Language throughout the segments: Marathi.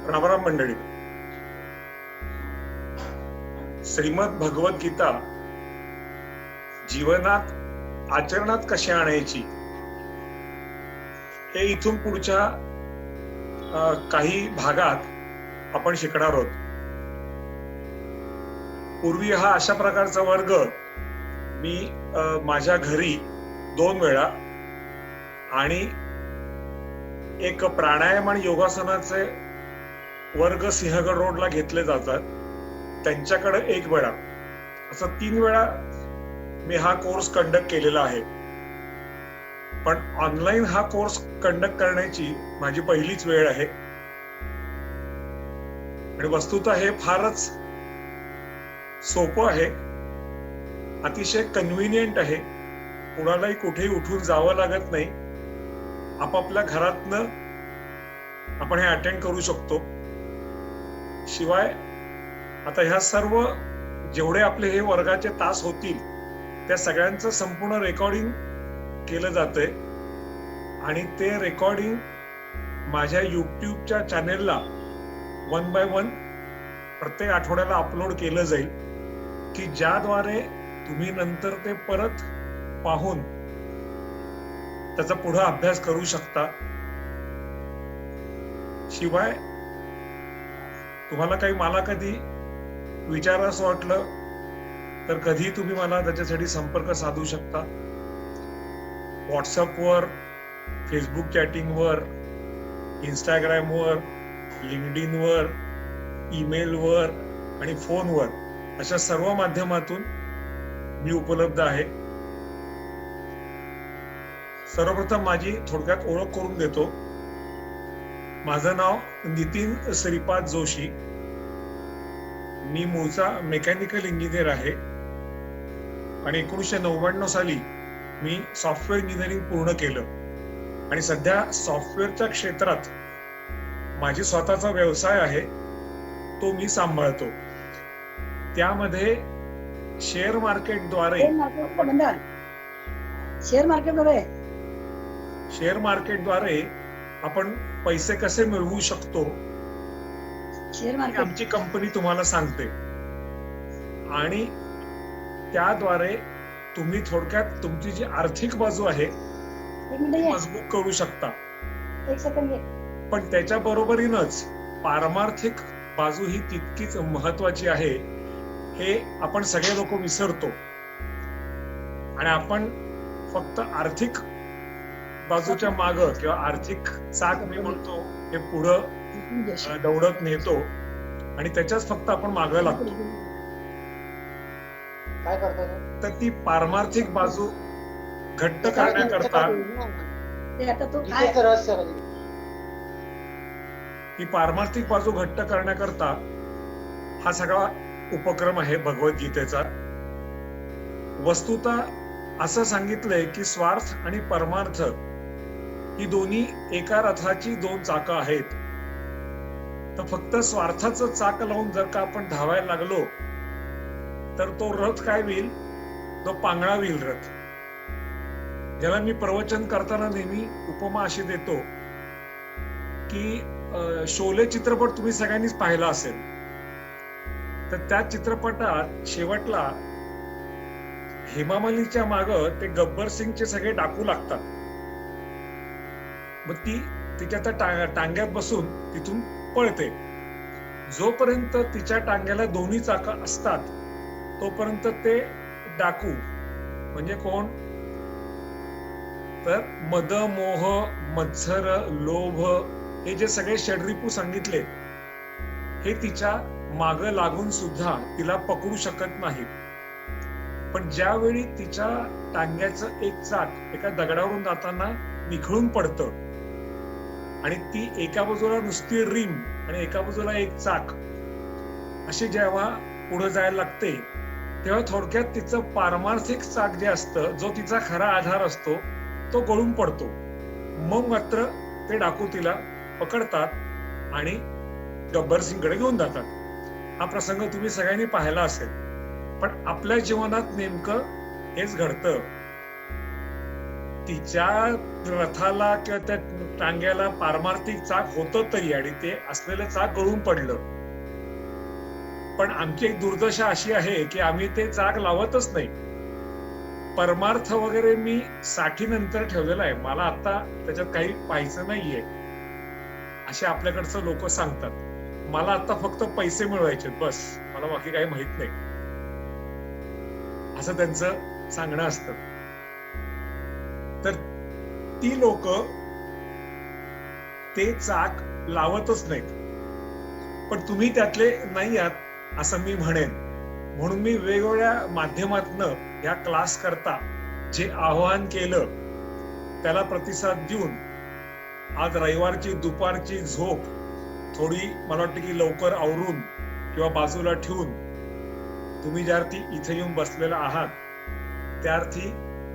रामराम मंडळी. श्रीमद भगवत गीता जीवनात आचरणात कशी आणायची हे इथून पुढच्या काही भागात आपण शिकणार आहोत. पूर्वी हा अशा प्रकारचा वर्ग मी माझ्या घरी 2 वेळा आणि एक प्राणायाम आणि योगासनाचे वर्ग सिंहगड रोडला घेतले जातात, त्यांच्याकडे 1 वेळा, असं 3 वेळा मी हा कोर्स कंडक्ट केलेला आहे. पण ऑनलाईन हा कोर्स कंडक्ट करण्याची माझी पहिलीच वेळ आहे आणि वस्तुतः हे फारच सोपं आहे, अतिशय कन्व्हिनियंट आहे. कुणालाही कुठेही उठून जावं लागत नाही. आपापल्या घरातनं आपण हे अटेंड करू शकतो. शिवाय आता ह्या सर्व जेवढे आपले हे वर्गाचे तास होतील त्या सगळ्यांचं संपूर्ण रेकॉर्डिंग केलं जातंय आणि ते रेकॉर्डिंग माझ्या युट्यूबच्या चॅनेलला 1 by 1 प्रत्येक आठवड्याला अपलोड केलं जाईल, की ज्याद्वारे तुम्ही नंतर ते परत पाहून त्याचा पुढे अभ्यास करू शकता. शिवाय तुम्हाला काही मला कधी विचारायचं वाटलं तर कधी तुम्ही मला त्याच्यासाठी संपर्क साधू शकता. व्हॉट्सअपवर, फेसबुक चॅटिंगवर, इंस्टाग्रामवर, लिंक्डइनवर, ईमेलवर आणि फोनवर अशा सर्व माध्यमातून मी उपलब्ध आहे. सर्वप्रथम माझी थोडक्यात ओळख करून देतो. माझं नाव नितीन श्रीपाद जोशी. मी मूळचा मेकॅनिकल इंजिनियर आहे आणि 1999 साली मी सॉफ्टवेअर इंजिनिअरिंग पूर्ण केलं आणि सध्या सॉफ्टवेअरच्या क्षेत्रात माझी स्वतःचा व्यवसाय आहे, तो मी सांभाळतो. त्यामध्ये शेअर मार्केटद्वारे आपण पैसे कसे मिळवू शकतो आमची कंपनी तुम्हाला सांगते आणि त्याद्वारे तुम्ही थोडक्यात तुमची जी आर्थिक बाजू आहे मजबूत करू शकता. पण त्याच्या बरोबरीनच पारमार्थिक बाजू ही तितकीच महत्वाची आहे, हे आपण सगळे लोक विसरतो आणि आपण फक्त आर्थिक बाजूच्या माग किंवा आर्थिक चाक मी म्हणतो हे पुढं दौडत नेतो आणि त्याच्याच फक्त आपण मागं लागतो. काय करतो तर ती पारमार्थिक बाजू घट्ट करण्याकरता हा सगळा उपक्रम आहे भगवद्गीतेचा. वस्तुतः असं सांगितलंय की स्वार्थ आणि परमार्थ ही दोन्ही एका रथाची 2 चाकं आहेत. तर फक्त स्वार्थाचं चाक लावून जर का आपण धावायला लागलो तर तो रथ काय होईल, तो पांगळा होईल रथ. ज्याला मी प्रवचन करताना नेहमी उपमा अशी देतो की शोले चित्रपट तुम्ही सगळ्यांनीच पाहिला असेल. तर त्या चित्रपटात शेवटला हेमामालीच्या माग ते गब्बर सिंगचे सगळे डाकू लागतात. मग ती तिच्या त्या टांग्यात बसून तिथून पळते. जोपर्यंत तिच्या टांग्याला 2 चाकं असतात तोपर्यंत ते डाकू म्हणजे कोण, तर मद, मोह, मत्सर, लोभ हे जे सगळे षड्रिपू सांगितले हे तिच्या माग लागून सुद्धा तिला पकडू शकत नाहीत. पण ज्यावेळी तिच्या टांग्याचं एक चाक एका दगडावरून जाताना निखळून पडतं आणि ती एका बाजूला नुसती रिम आणि एका बाजूला एक चाक अशी जेव्हा पुढे जायला लागते तेव्हा थोडक्यात तिचं पारमार्थिक चाक जे असतं, जो तिचा खरा आधार असतो, तो गळून पडतो. मग मात्र ते डाकू तिला पकडतात आणि गब्बर सिंगकडे घेऊन जातात. हा प्रसंग तुम्ही सगळ्यांनी पाहिला असेल. पण आपल्या जीवनात नेमकं हेच घडतं तिच्या रथाला किंवा त्या टांग्याला पारमार्थिक चाक होतं तरी, आणि ते असलेलं चाक गळून पडलं. पण आमची एक दुर्दशा अशी आहे की आम्ही ते चाक लावतच नाही. परमार्थ वगैरे मी साठीनंतर ठेवलेला आहे, मला आता त्याच्यात काही पाहायचं नाहीये, असे आपल्याकडचं लोक सांगतात. मला आता फक्त पैसे मिळवायचे, बस, मला बाकी काही माहित नाही, असं त्यांचं सांगणं असतं. तर ती लोक ते चाक लावतच नाहीत. पण तुम्ही त्यातले नाही आहात असं मी म्हणेन. म्हणून मी वेगवेगळ्या माध्यमातनं या क्लास करता जे आवाहन केलं त्याला प्रतिसाद देऊन आज रविवारची दुपारची झोप थोडी मला वाटतं की लवकर आवरून किंवा बाजूला ठेवून तुम्ही ज्या अर्थी इथे येऊन बसलेला आहात त्या अर्थी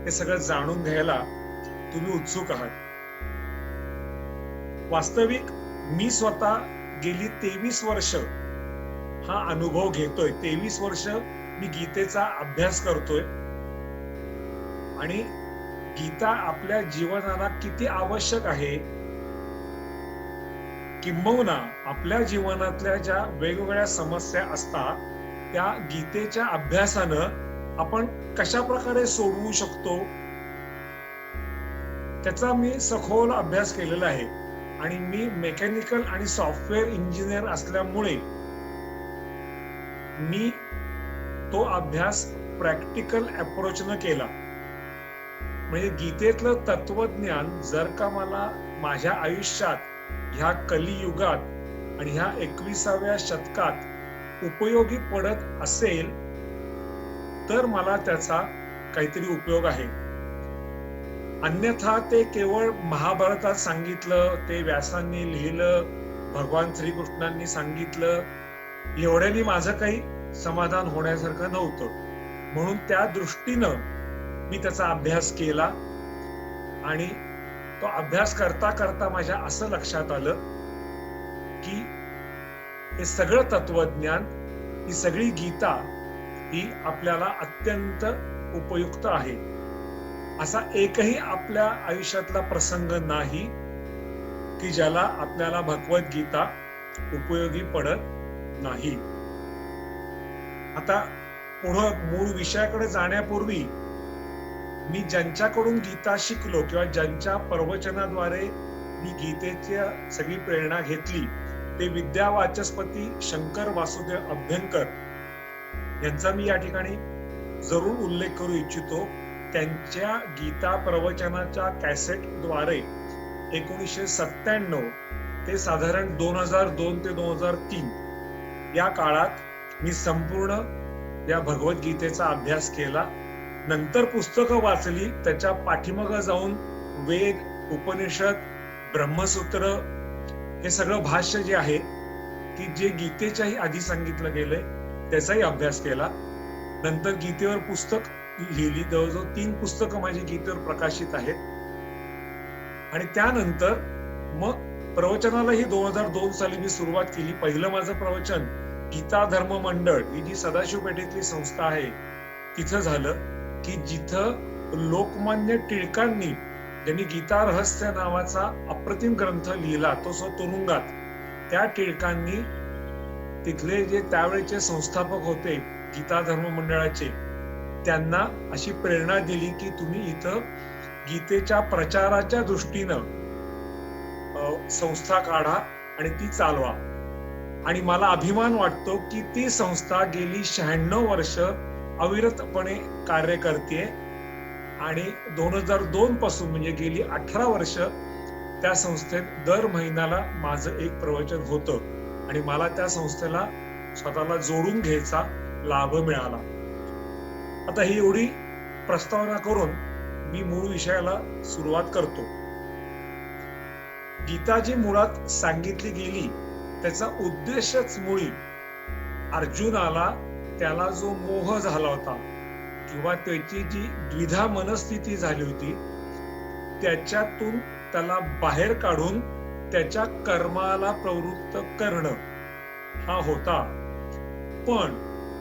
हे सगळं जाणून घ्यायला तुम्ही उत्सुक आहात. वास्तविक मी स्वतः गेली 23 वर्ष हा अनुभव घेतोय. 23 वर्ष मी गीतेचा अभ्यास करतोय आणि गीता आपल्या जीवनाला किती आवश्यक आहे, किंबहुना आपल्या जीवनातल्या ज्या वेगवेगळ्या समस्या असतात त्या गीतेच्या अभ्यासानं आपण कशा प्रकारे सोडवू शकतो त्याचा मी सखोल अभ्यास केलेला आहे. आणि मी मेकॅनिकल आणि सॉफ्टवेअर इंजिनियर असल्यामुळे मी तो अभ्यास प्रॅक्टिकल अप्रोचनं केला. म्हणजे गीतेतलं तत्वज्ञान जर का मला माझ्या आयुष्यात ह्या कलियुगात आणि ह्या 21व्या शतकात उपयोगी पडत असेल तर मला त्याचा काहीतरी उपयोग आहे. अन्यथा ते केवळ महाभारतात सांगितलं, ते व्यासांनी लिहिलं, भगवान श्रीकृष्णांनी सांगितलं, एवढ्याने माझं काही समाधान होण्यासारखं नव्हतं. म्हणून त्या दृष्टीनं मी त्याचा अभ्यास केला आणि तो अभ्यास करता करता माझ्या असं लक्षात आलं की हे सगळं तत्वज्ञान, ही सगळी गीता ही आपल्याला अत्यंत उपयुक्त आहे. असा एकही आपल्या आयुष्यातला प्रसंग नाही की ज्याला आपल्याला भगवद्गीता उपयोगी पडत नाही. आता पुढं मूळ विषयाकडे जाण्यापूर्वी मी ज्यांच्याकडून गीता शिकलो किंवा ज्यांच्या प्रवचनाद्वारे मी गीतेची सगळी प्रेरणा घेतली ते विद्यावाचस्पती शंकर वासुदेव अभ्यंकर यांचा मी या ठिकाणी जरूर उल्लेख करू इच्छितो. त्यांच्या गीता प्रवचनाच्या कॅसेटद्वारे 1997 ते साधारण 2002 ते 2003 या काळात मी संपूर्ण या भगवद्गीतेचा अभ्यास केला. नंतर पुस्तकं वाचली, त्याच्या पाठीमागं जाऊन वेद, उपनिषद, ब्रह्मसूत्र हे सगळं भाष्य जे आहे की जे गीतेच्याही आधी सांगितलं गेलंय त्याचाही अभ्यास केला. नंतर गीतेवर पुस्तक लिहिली, जवळजवळ 3 पुस्तकं माझी गीतेवर प्रकाशित आहेत. आणि त्यानंतर मग प्रवचनालाही 2002 साली मी सुरुवात केली. पहिलं माझं प्रवचन गीता धर्म मंडळ ही जी सदाशिव पेठेतली संस्था आहे तिथं झालं, की जिथं लोकमान्य टिळकांनी, ज्यांनी गीता रहस्य नावाचा अप्रतिम ग्रंथ लिहिला, तो तुरुंगात, त्या टिळकांनी तिथले जे त्यावेळेचे संस्थापक होते गीता धर्म मंडळाचे, त्यांना अशी प्रेरणा दिली की तुम्ही इथं गीतेच्या प्रचाराच्या दृष्टीनं संस्था काढा आणि ती चालवा. आणि मला अभिमान वाटतो की ती संस्था गेली 96 वर्ष अविरतपणे कार्य करते आणि 2002 पासून म्हणजे गेली 18 वर्ष त्या संस्थेत दर महिन्याला माझं एक प्रवचन होतं आणि मला त्या संस्थेला स्वतःला जोडून घ्यायचा लाभ मिळाला. आता ही एवढी प्रस्तावना करून मी मूळ विषयाला सुरुवात करतो. गीता जी मुळात सांगितली गेली त्याचा उद्देशच मुळी अर्जुनाला, त्याला जो मोह झाला होता किंवा त्याची जी द्विधा मनस्थिती झाली होती त्याच्यातून त्याला बाहेर काढून त्याच्या कर्माला प्रवृत्त करणं हा होता. पण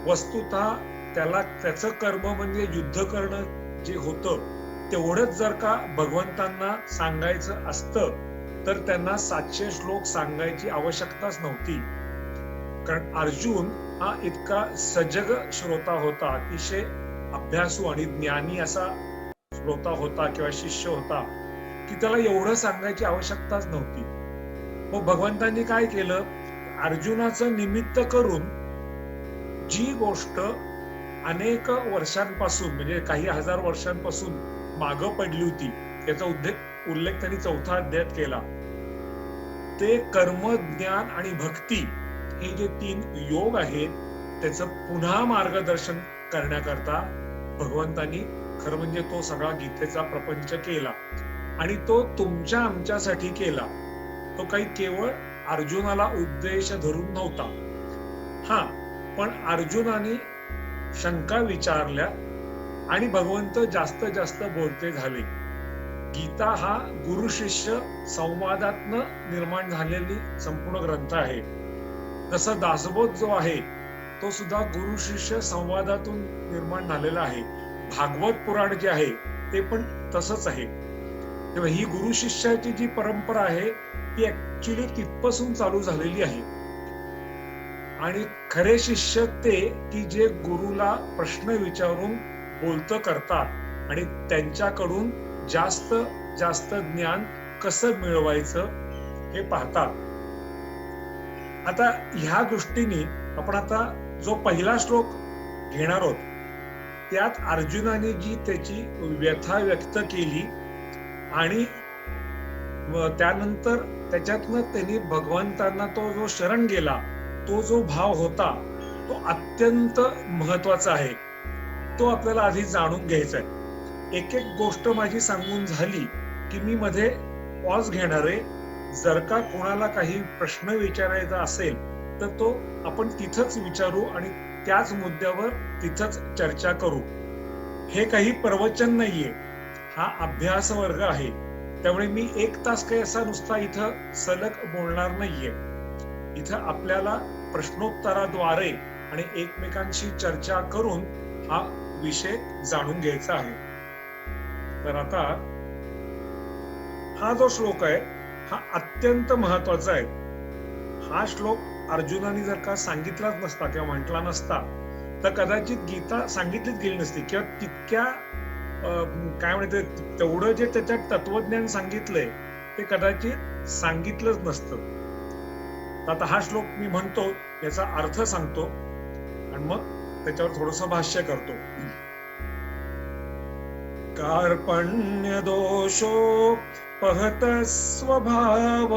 वस्तुतः त्याला त्याचं कर्म म्हणजे युद्ध करणं जे होतं तेवढंच जर का भगवंतांना सांगायचं असतं तर त्यांना 700 श्लोक सांगायची आवश्यकताच नव्हती. कारण अर्जुन हा इतका सजग श्रोता होता, अतिशय अभ्यासू आणि ज्ञानी असा श्रोता होता किंवा शिष्य होता की त्याला एवढं सांगायची आवश्यकताच नव्हती. मग भगवंतांनी काय केलं, अर्जुनाचं निमित्त करून जी गोष्ट अनेक वर्षांपासून म्हणजे काही हजार वर्षांपासून मागं पडली होती त्याचा उल्लेख त्यांनी 4थ्या अध्यायात केला. ते कर्म, ज्ञान आणि भक्ती हे जे 3 योग आहेत त्याचं पुन्हा मार्गदर्शन करण्याकरता भगवंतांनी खरं म्हणजे तो सगळा गीतेचा प्रपंच केला. आणि तो तुमच्या आमच्यासाठी केला. तो काही केवळ अर्जुनाला उद्देश धरून नव्हता. हा, पण अर्जुनाने शंका विचारल्या आणि भगवंत जास्त जास्त बोलते झाले. गीता हा गुरु शिष्य संवादातनं निर्माण झालेली संपूर्ण ग्रंथ आहे. तसा दासबोध जो आहे तो सुद्धा गुरु शिष्य संवादातून निर्माण झालेला आहे. भागवत पुराण जे आहे ते पण तसंच आहे. तेव्हा ही गुरु शिष्याची जी परंपरा आहे ती ऍक्च्युली तिथपासून चालू झालेली आहे. आणि खरे शिष्य ते की जे गुरुला प्रश्न विचारून बोलतं करतात आणि त्यांच्याकडून जास्त जास्त ज्ञान कसं मिळवायचं हे पाहतात. आता ह्या दृष्टीने आपण आता जो पहिला श्लोक घेणार आहोत त्यात अर्जुनाने जी त्याची व्यथा व्यक्त केली आणि त्यानंतर त्याच्यातनं त्यांनी भगवंतांना तो जो शरण गेला तो जो भाव होता तो अत्यंत महत्वाचा आहे. तो आपल्याला आधी जाणून घ्यायचा आहे. एक एक गोष्ट माझी सांगून झाली की मी मध्ये पॉज घेणार आहे. जर का कोणाला काही प्रश्न विचारायचा असेल तर तो आपण तिथंच विचारू आणि त्याच मुद्द्यावर तिथंच चर्चा करू. हे काही प्रवचन नाहीये, हा अभ्यास वर्ग आहे. त्यामुळे मी 1 तास काही असा नुसता इथं सलग बोलणार नाहीये. इथं आपल्याला प्रश्नोत्तराद्वारे आणि एकमेकांशी चर्चा करून हा विषय जाणून घ्यायचा आहे. तर आता हा जो श्लोक आहे हा अत्यंत महत्वाचा आहे. हा श्लोक अर्जुनाने जर का सांगितलाच नसता किंवा म्हटला नसता तर कदाचित गीता सांगितलीच गेली नसती किंवा तितक्या काय म्हणते तेवढं जे त्याच्यात तत्वज्ञान सांगितलंय ते कदाचित सांगितलंच नसतं. आता हा श्लोक मी म्हणतो याचा अर्थ सांगतो आणि मग त्याच्यावर थोडंसं भाष्य करतो. कार्पण्य दोषो पहत स्वभाव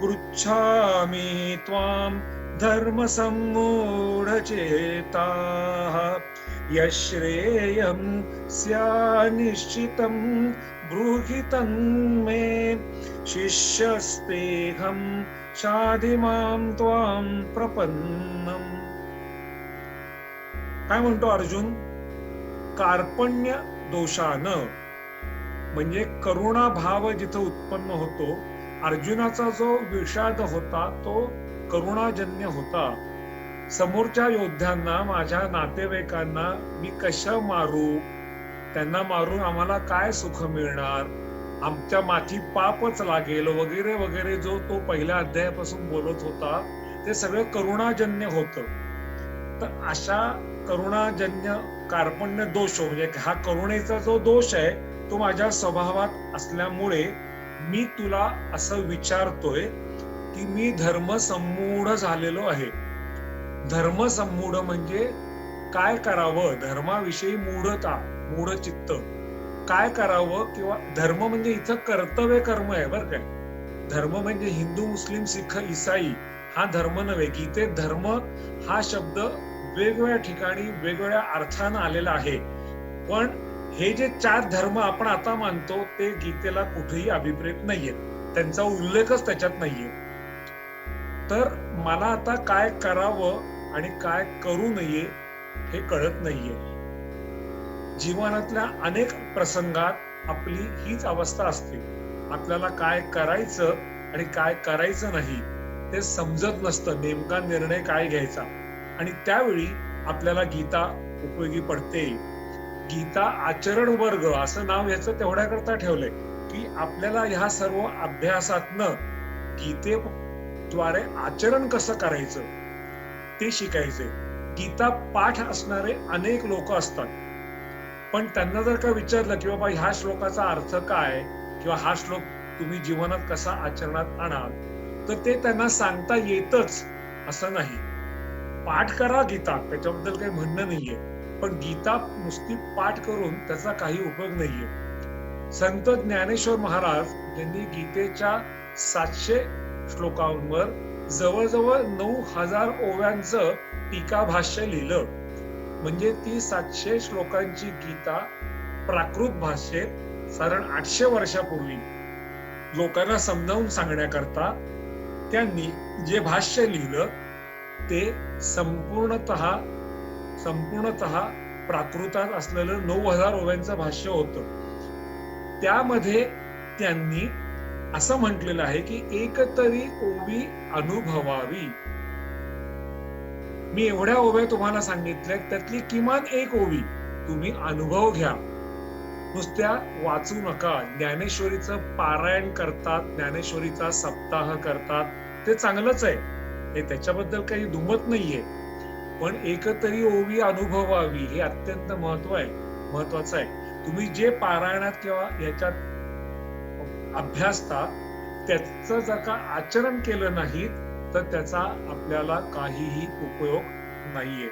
पृच्छामि त्वां धर्म सम्मूढ चेताः यश्रेयं स्यानिश्चितं ब्रूहि तन्मे शिष्यस्तेऽहं शाधि मां त्वां प्रपन्नम्. काय म्हणतो अर्जुन? कार्पण्य दोषानं म्हणजे करुणा भाव जिथं उत्पन्न होतो. अर्जुनाचा जो विषाद होता तो करुणाजन्य होता. समोरच्या योद्ध्यांना, माझ्या नातेवाईकांना मी कशा मारू, त्यांना मारून आम्हाला काय सुख मिळणार, आमच्या माथी पापच लागेल वगैरे वगैरे जो तो पहिल्या अध्यायापासून बोलत होता ते सगळं करुणाजन्य होतं. तर अशा करुणाजन्य कार्पण्य दोष म्हणजे हा करुणेचा जो दोष आहे तो माझ्या स्वभावात असल्यामुळे मी तुला असं विचारतोय की मी धर्मसम्मूढ झालेलो आहे. धर्मसम्मूढ म्हणजे काय करावं, धर्माविषयी मूढता, मूढ चित्त, काय करावं किंवा धर्म म्हणजे इथं कर्तव्य कर्म आहे बरं काय. धर्म म्हणजे हिंदू, मुस्लिम, सिख, ईसाई हा धर्म नव्हे. गीतेत धर्म हा शब्द वेगवेगळ्या ठिकाणी वेगवेगळ्या अर्थानं आलेला आहे. पण हे जे 4 धर्म आपण आता मानतो ते गीतेला कुठेही अभिप्रेत नाहीये, त्यांचा उल्लेखच त्याच्यात नाहीये. तर मला आता काय करावं आणि काय करू नये हे कळत नाहीये. जीवनातल्या अनेक प्रसंगात आपली हीच अवस्था असते. आपल्याला काय करायचं आणि काय करायचं नाही ते समजत नसतं, नेमका निर्णय काय घ्यायचा. आणि त्यावेळी आपल्याला गीता उपयोगी पडते. गीता आचरण वर्ग असं नाव ह्याचं तेवढ्याकरता ठेवलंय की आपल्याला ह्या सर्व अभ्यासातनं गीतेद्वारे आचरण कसं करायचं ते शिकायचंय. गीता पाठ असणारे अनेक लोक असतात, पण त्यांना जर का विचारलं की बाबा ह्या श्लोकाचा अर्थ काय किंवा हा श्लोक तुम्ही जीवनात कसा आचरणात आणाल, तर ते त्यांना सांगता येतच असं नाही. पाठ करा गीता, त्याच्याबद्दल काही म्हणणं नाहीये, पण गीता नुसती पाठ करून त्याचा काही उपयोग नाहीये. संत ज्ञानेश्वर महाराज यांनी गीतेच्या 700 श्लोकांवर जवळजवळ 9000 ओव्यांचं टीका भाष्य लिहिलं. म्हणजे ती 700 श्लोकांची गीता प्राकृत भाषेत साधारण 800 वर्षापूर्वी लोकांना समजावून सांगण्याकरता त्यांनी जे भाष्य लिहिलं ते संपूर्णतः प्राकृतात असलेलं 9000 ओव्यांचं भाष्य होतं. त्यामध्ये त्यांनी असं म्हटलेलं आहे की एक तरी ओवी अनुभवावी. मी एवढ्या ओव्या तुम्हाला सांगितल्या, त्यातली किमान एक ओवी तुम्ही अनुभव घ्या. नुसत्या वाचू नका. ज्ञानेश्वरीचं पारायण करतात, ज्ञानेश्वरीचा सप्ताह करतात, ते चांगलंच आहे, हे त्याच्याबद्दल काही दुमत नाहीये, पण एकतरी ओवी अनुभवावी हे अत्यंत महत्वाचं आहे. तुम्ही जे पारायणात किंवा याच्यात अभ्यासता त्याचं जर का आचरण केलं नाही तर त्याचा आपल्याला काहीही उपयोग नाहीये.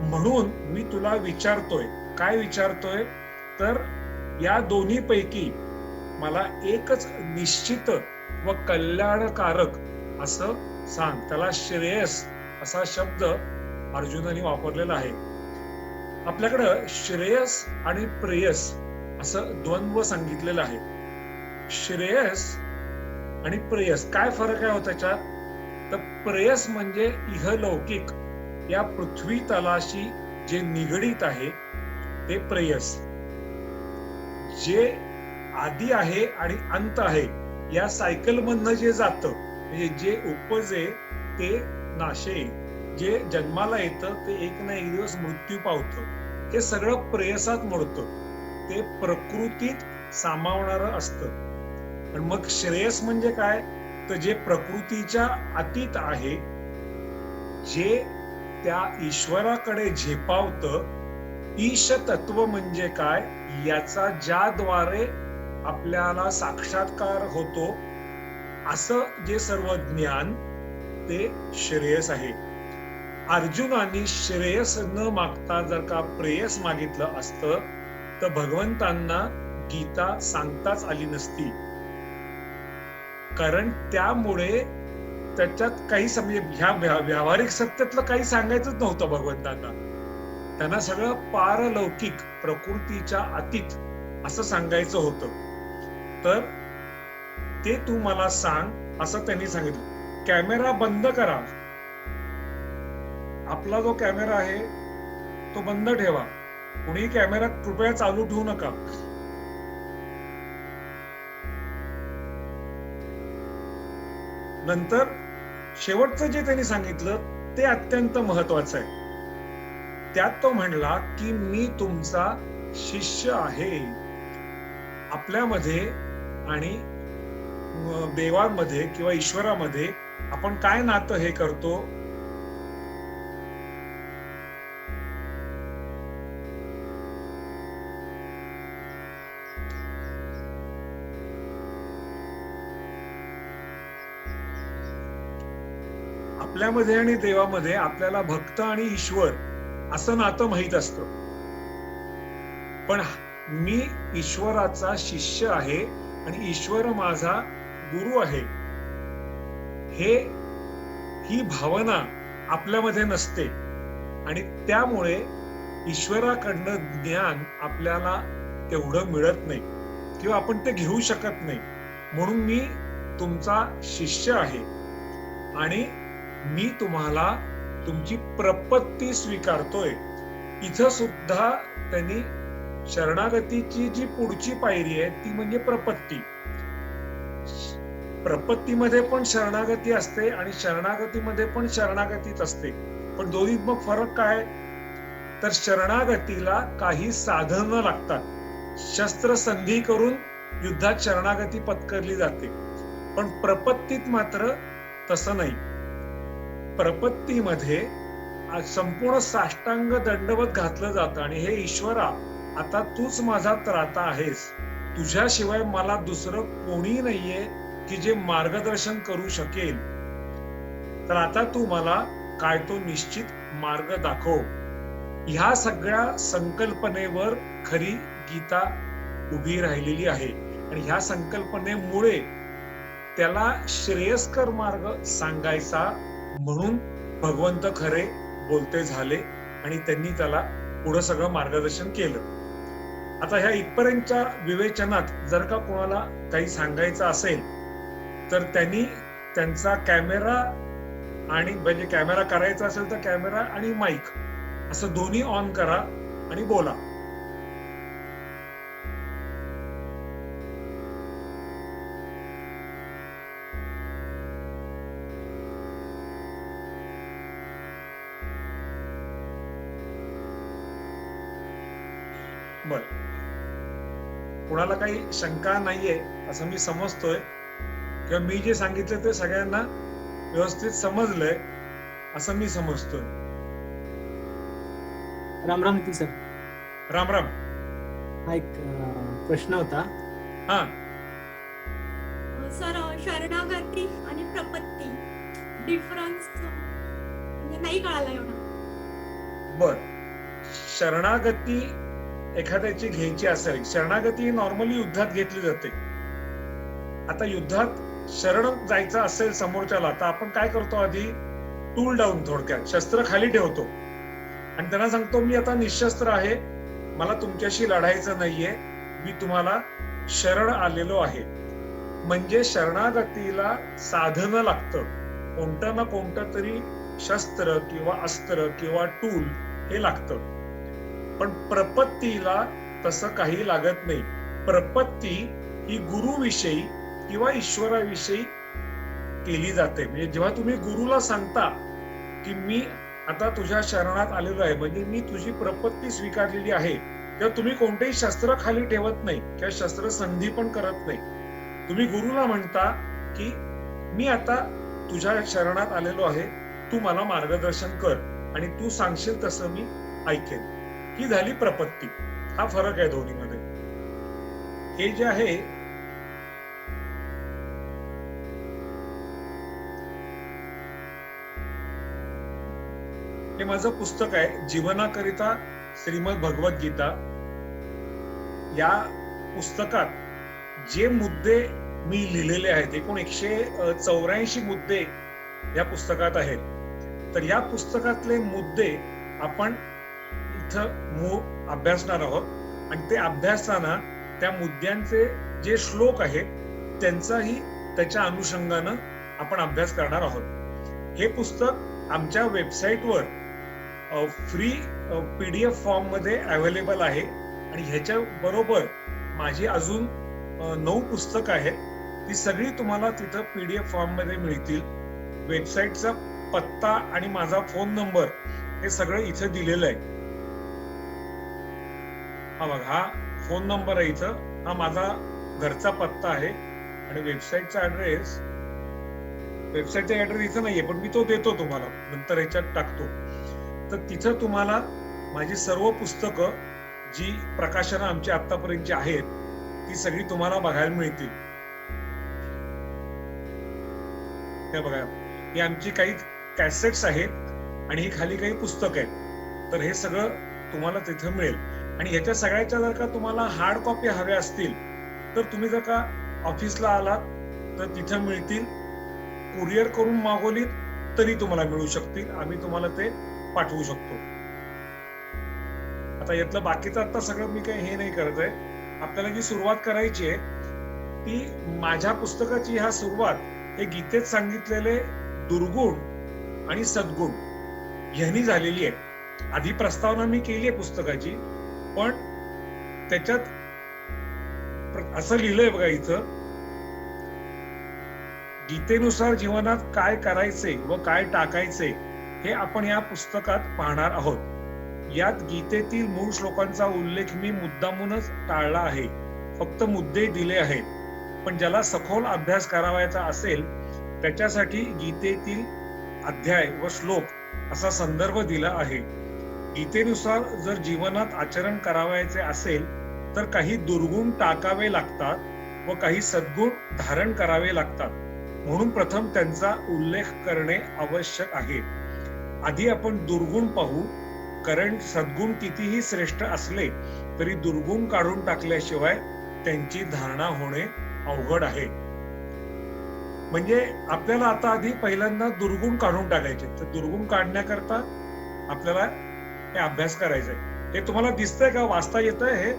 म्हणून मी तुला विचारतोय, काय विचारतोय तर या दोन्ही पैकी मला एकच निश्चित व कल्याणकारक असं सांग. त्याला श्रेयस असा शब्द अर्जुनाने वापरलेला आहे. आपल्याकडं श्रेयस आणि प्रेयस असं द्वंद्व सांगितलेलं आहे. श्रेयस आणि प्रेयस काय फरक आहे त्याच्यात, तर प्रेयस म्हणजे इहलौकिक या पृथ्वी तलाशी जे निगडीत आहे ते प्रेयस. जे आदी आहे आणि अंत आहे या सायकल मधनं जे जातं, म्हणजे जे उपजे ते नाशे, जे जन्माला येतं ते एक ना एक दिवस मृत्यू पावतं, हे सगळं प्रेयसात मोडतं. ते प्रकृतीत सामावणारं असतं. आणि मग श्रेयस म्हणजे काय, तर जे प्रकृतीच्या अतीत आहे, जे त्या ईश्वराकडे झेपावतं. ईश तत्व म्हणजे काय, याचा ज्याद्वारे आपल्याला साक्षात्कार होतो असं जे सर्व ज्ञान ते श्रेयस आहे. अर्जुनाने श्रेयस न मागता जर का प्रेयस मागितलं असतं तर भगवंतांना गीता सांगताच आली नसती. कारण त्यामुळे त्याच्यात काही ह्या व्यावहारिक सत्यातलं काही सांगायचंच नव्हतं भगवंतांना. त्यांना सगळं पारलौकिक प्रकृतीच्या अतीत असं सांगायचं होतं. तर ते तू मला सांग असं त्यांनी सांगितलं. कॅमेरा बंद करा. आपला जो कॅमेरा आहे तो बंद ठेवा. कुणी कॅमेरा कृपया चालू ठेवू नका. नंतर शेवटचं जे त्यांनी सांगितलं ते अत्यंत महत्वाचं आहे. त्यात तो म्हणला की मी तुमचा शिष्य आहे. आपल्यामध्ये आणि देवांमध्ये किंवा ईश्वरामध्ये आपण काय नातं हे करतो, आपल्यामध्ये आणि देवामध्ये आपल्याला भक्त आणि ईश्वर असं नातं माहित असतं. पण मी ईश्वराचा शिष्य आहे आणि ईश्वर माझा गुरु आहे, ही भावना आपल्यामध्ये नसते. आणि त्यामुळे ईश्वराकडनं ज्ञान आपल्याला तेवढं मिळत नाही किंवा आपण ते घेऊ शकत नाही. म्हणून मी तुमचा शिष्य आहे आणि मी तुम्हाला तुमची प्रपत्ती स्वीकारतोय. इथं सुद्धा त्यांनी शरणागतीची जी पुढची पायरी आहे ती म्हणजे प्रपत्ती. प्रपत्तीमध्ये पण शरणागती असते आणि शरणागतीमध्ये पण शरणागतीच असते. पण दोन्हीत मग फरक काय, तर शरणागतीला काही साधनं लागतात. शस्त्रसंधी करून युद्धात शरणागती पत्करली जाते. पण प्रपत्तीत मात्र तसं नाही. प्रपत्तीमध्ये संपूर्ण साष्टांग दंडवत घातलं जातं आणि हे ईश्वरा, आता तूच माझा त्राता आहेस. तुझ्याशिवाय मला दुसरं कोणी नाहीये की जे मार्गदर्शन करू शकेल. तर आता तू मला काय तो निश्चित मार्ग दाखव. ह्या सगळ्या संकल्पनेवर खरी गीता उभी राहिलेली आहे आणि ह्या संकल्पनेमुळे त्याला श्रेयस्कर मार्ग सांगायचा म्हणून भगवंत खरे बोलते झाले आणि त्यांनी त्याला पुढं सगळं मार्गदर्शन केलं. आता ह्या इथपर्यंतच्या विवेचनात जर का कोणाला काही सांगायचं असेल तर त्यांनी त्यांचा कॅमेरा आणि म्हणजे कॅमेरा करायचा असेल तर कॅमेरा आणि माईक असं दोन्ही ऑन करा आणि बोला. बर, कुणाला काही शंका नाहीये असं मी समजतोय किंवा मी जे सांगितलं ते सगळ्यांना व्यवस्थित समजलंय असं मी समजतोय. राम राम नितीन सर. राम राम. हा एक प्रश्न होता. हा सर, शरणागती आणि प्रपत्ती डिफरन्स म्हणजे नाही कळाला एवढा. बर, शरणागती एखाद्याची घ्यायची असेल, शरणागती नॉर्मली युद्धात घेतली जाते. आता युद्धात शरण जायचं असेल समोरच्याला तर आपण काय करतो, आधी टूल डाऊन, थोडक्यात शस्त्र खाली ठेवतो आणि त्यांना सांगतो मी आता निशस्त्र आहे, मला तुमच्याशी लढायचं नाहीये, मी तुम्हाला शरण आलेलो आहे. म्हणजे शरणागतीला साधनं लागतं, कोणतं ना कोणतं तरी शस्त्र किंवा अस्त्र किंवा टूल हे लागतं. पण प्रपत्तीला तसं काही लागत नाही. प्रपत्ती ही गुरुविषयी किंवा ईश्वराविषयी केली जाते. म्हणजे जेव्हा तुम्ही गुरुला सांगता की मी आता तुझ्या शरणात आलेलो आहे, म्हणजे मी तुझी प्रपत्ती स्वीकारलेली आहे, तेव्हा तुम्ही कोणतेही शस्त्र खाली ठेवत नाही किंवा शस्त्र संधी पण करत नाही. तुम्ही गुरुला म्हणता की मी आता तुझ्या शरणात आलेलो आहे, तू मला मार्गदर्शन कर आणि तू सांगशील तसं मी ऐकेन. ही झाली प्रपत्ती. हा फरक आहे दोन्हीमध्ये. हे जे आहे हे माझं पुस्तक आहे, जीवनाकरिता श्रीमद भगवत गीता. या पुस्तकात जे मुद्दे मी लिहिलेले आहेत, एकूण 184 मुद्दे या पुस्तकात आहेत. तर या पुस्तकातले मुद्दे आपण इथं अभ्यासणार आहोत आणि ते अभ्यासताना त्या मुद्द्यांचे जे श्लोक आहेत त्यांचाही त्याच्या अनुषंगानं आपण अभ्यास करणार आहोत. हे पुस्तक आमच्या वेबसाईटवर फ्री PDF फॉर्म मध्ये अवेलेबल आहे आणि ह्याच्या बरोबर माझी अजून 9 पुस्तकं आहेत, ती सगळी तुम्हाला तिथं PDF फॉर्म मध्ये मिळतील. वेबसाईटचा पत्ता आणि माझा फोन नंबर हे सगळं इथं दिलेलं आहे. हा बघा, हा फोन नंबर आहे इथं, हा माझा घरचा पत्ता आहे आणि वेबसाईटचा ऍड्रेस इथं नाहीये, पण मी तो देतो तुम्हाला, नंतर ह्याच्यात टाकतो. तर तिथं तुम्हाला माझी सर्व पुस्तकं जी प्रकाशनं आमची आतापर्यंतची आहेत ती सगळी तुम्हाला बघायला मिळतील. हे बघा, ही आमची काही कॅसेट्स आहेत आणि ही खाली काही पुस्तकं आहेत. तर हे सगळं तुम्हाला तिथं मिळेल. आणि ह्याच्या सगळ्याच्या जर का तुम्हाला हार्ड कॉपी हव्या असतील तर तुम्ही जर का ऑफिसला आलात तर तिथं मिळतील. कुरिअर करून मागवलीत तरी तुम्हाला मिळू शकतील, आम्ही तुम्हाला ते पाठवू शकतो. आता यातलं बाकीचं आता सगळं मी काही हे नाही करत आहे. आपल्याला जी सुरुवात करायची आहे ती माझ्या पुस्तकाची ह्या सुरुवात हे गीतेत सांगितलेले दुर्गुण आणि सद्गुण ह्यांनी झालेली आहे. आधी प्रस्तावना मी केली आहे पुस्तकाची, पण त्याच्यात असं लिहिलंय बघा इथं, गीतेनुसार जीवनात काय करायचे व काय टाकायचे हे आपण या पुस्तकात पाहणार आहोत. यात गीतेतील मूळ श्लोकांचा उल्लेख मी मुद्दामूनच टाळला आहे. फक्त मुद्दे दिले आहेत. पण ज्याला सखोल अभ्यास करावायचा असेल त्याच्यासाठी गीतेतील अध्याय व श्लोक असा संदर्भ दिला आहे. गीतेनुसार जर जीवनात आचरण करावायचे असेल तर काही दुर्गुण टाकावे लागतात व काही सद्गुण धारण करावे लागतात. म्हणून प्रथम त्यांचा उल्लेख करणे आवश्यक आहे. आधी आपण दुर्गुण पाहू, कारण सद्गुण कितीही श्रेष्ठ असले तरी दुर्गुण काढून टाकल्याशिवाय त्यांची धारणा होणे अवघड आहे. म्हणजे आपल्याला आता आधी पहिल्यांदा दुर्गुण काढून टाकायचे. तर दुर्गुण काढण्याकरता आपल्याला हे अभ्यास करायचा आहे. हे तुम्हाला दिसतंय का? वाचता येतंय? हे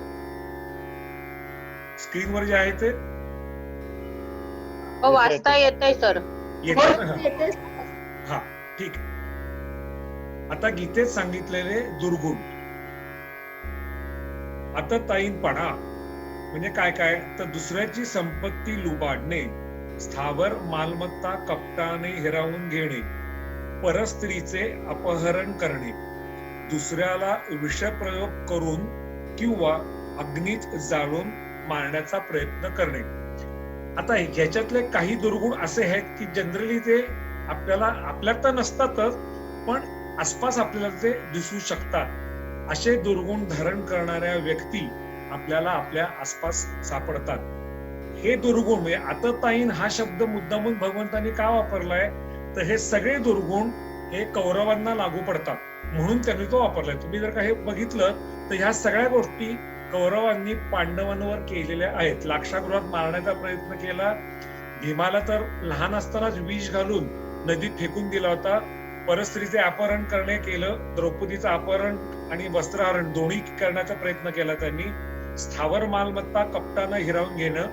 स्क्रीनवर जे आहे ते वाचता येतंय सर. येतंय ना? हा, ठीक. आता गीतेत सांगितलेले दुर्गुण आता ताईनपणा म्हणजे काय काय? तर दुसऱ्याची संपत्ती लुबाडणे, स्थावर मालमत्ता कपटाने हिरावून घेणे, परस्त्रीचे अपहरण करणे, दुसऱ्याला विषप्रयोग करून किंवा अग्नीत जाळून मारण्याचा प्रयत्न करणे. आता ह्याच्यातले काही दुर्गुण असे आहेत की जनरली ते आपल्यात तर नसतातच, पण आसपास आपल्याला ते दिसू शकतात. असे दुर्गुण धारण करणाऱ्या व्यक्ती आपल्याला आपल्या आसपास सापडतात. हे दुर्गुण म्हणजे आततायीन हा शब्द मुद्दामून भगवंतांनी का वापरलाय? तर हे सगळे दुर्गुण हे कौरवांना लागू पडतात म्हणून त्यांनी तो वापरलाय. तुम्ही जर का हे बघितलं तर ह्या सगळ्या गोष्टी कौरवांनी पांडवांवर केलेल्या आहेत. लाक्षागृहात मारण्याचा प्रयत्न केला. भीमाला तर लहान असतानाच विष घालून नदीत फेकून दिला होता. परस्त्रीचे अपहरण करणे केलं. द्रौपदीचं अपहरण आणि वस्त्रहरण दोन्ही करण्याचा प्रयत्न केला त्यांनी. स्थावर मालमत्ता कपटानं हिरावून घेणं,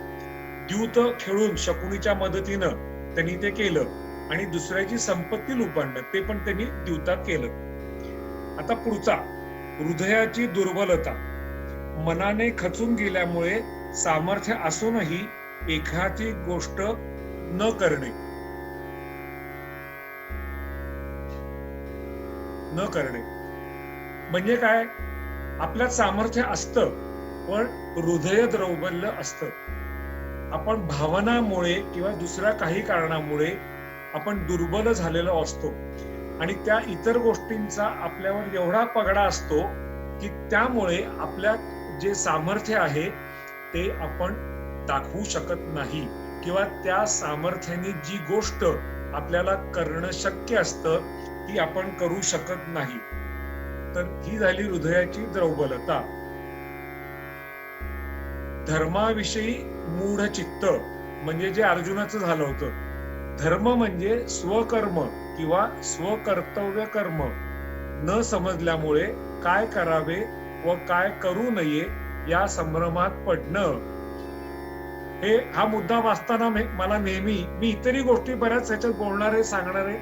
द्यूत खेळून शकुनीच्या मदतीनं त्यांनी ते केलं आणि दुसऱ्याची संपत्ती लुबाडणं ते पण त्यांनी द्यूतात केलं. आता पुढचा, हृदयाची दुर्बलता. मनाने खचून गेल्यामुळे सामर्थ्य असूनही एखादी गोष्ट न करणे म्हणजे काय? आपल्यात सामर्थ्य असतं पण हृदय द्रौबल्य असतं. आपण भावनामुळे किंवा दुसऱ्या काही कारणामुळे आपण दुर्बल झालेलो असतो आणि त्या इतर गोष्टींचा आपल्यावर एवढा पगडा असतो की त्यामुळे आपल्यात जे सामर्थ्य आहे ते आपण दाखवू शकत नाही किंवा त्या सामर्थ्याने जी गोष्ट आपल्याला करणं शक्य असतं ती आपण करू शकत नाही. तर ही झाली हृदयाची द्रौबलता. धर्माविषयी मूढ चित्त म्हणजे जे अर्जुनाचं झालं होतं. धर्म म्हणजे स्वकर्म किंवा स्वकर्तव्य कर्म न समजल्यामुळे काय करावे व काय करू नये या संभ्रमात पडणं. हा मुद्दा वाचताना मला नेहमी, मी इतरही गोष्टी बऱ्याच ह्याच्यात बोलणार आहे, सांगणार आहे,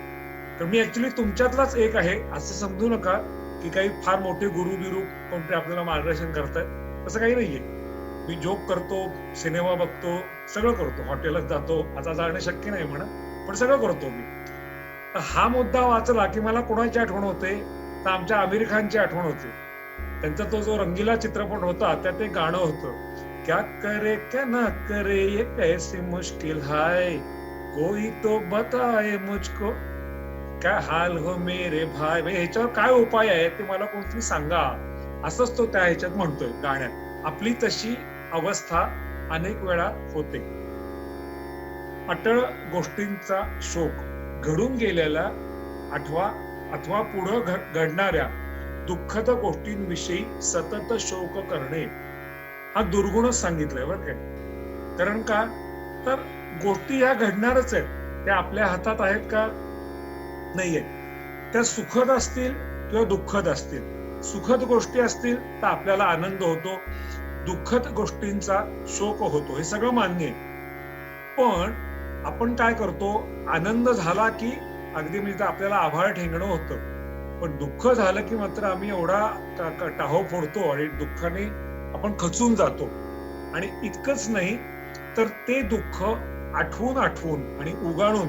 तर मी ऍक्च्युली तुमच्यातलाच एक आहे असं समजू नका की काही फार मोठे गुरु बिरू कोणते आपल्याला मार्गदर्शन करतायत. तसं काही नाहीये. मी जोक करतो, सिनेमा बघतो, सगळं करतो, हॉटेलात जातो. आता जाणं शक्य नाही म्हणा, पण सगळं करतो मी. हा मुद्दा वाचला की मला कोणाची आठवण होते? तर आमच्या आमिर खानची आठवण होते. त्यांचा तो जो रंगीला चित्रपट होता त्यात एक गाणं होतं, क्या करे क्या ना करे ये कैसी मुश्किल है, कोई तो बताए मुझको क्या हाल हो मेरे भाई. ह्याच्यावर काय उपाय आहे ते मला कोणतरी सांगा, असंच तो त्या ह्याच्यात म्हणतोय गाण्यात. आपली तशी अवस्था अनेक वेळा होते. अटळ गोष्टींचा शोक, घडून गेलेला अथवा पुढं घडणाऱ्या दुःखद गोष्टींविषयी सतत शोक करणे हा दुर्गुणच सांगितलाय बरं काय. कारण का? तर गोष्टी ह्या घडणारच आहेत. त्या आपल्या हातात आहेत का? नाहीये. त्या सुखद असतील किंवा दुःखद असतील. सुखद गोष्टी असतील तर आपल्याला आनंद होतो, दुःखद गोष्टींचा शोक होतो, हे सगळं मान्य आहे. पण आपण काय करतो? आनंद झाला की अगदी म्हणजे आपल्याला आभाळ ठेंगणं होतं, पण दुःख झालं की मात्र आम्ही एवढा टाहो फोडतो आणि दुःखाने आपण खचून जातो. आणि इतकंच नाही तर ते दुःख आठवून आणि उगाळून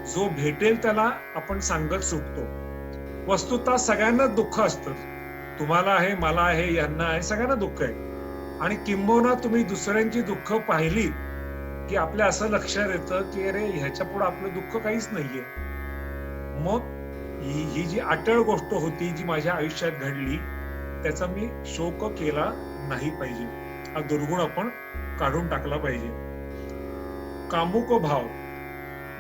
जो भेटेल त्याला आपण सांगत सुटतो. वस्तुतः सगळ्यांनाच दुःख असतं, तुम्हाला आहे, मला आहे, यांना आहे, सगळ्यांना दुःख आहे. आणि किंबहुना तुम्ही दुसऱ्यांची दुःख पाहिली की आपल्या असं लक्षात येतं की अरे ह्याच्या पुढे आपलं दुःख काहीच नाहीये. मग ही जी अटळ गोष्ट होती जी माझ्या आयुष्यात घडली त्याचा मी शोक केला नाही पाहिजे. हा दुर्गुण आपण काढून टाकला पाहिजे. कामुक भाव,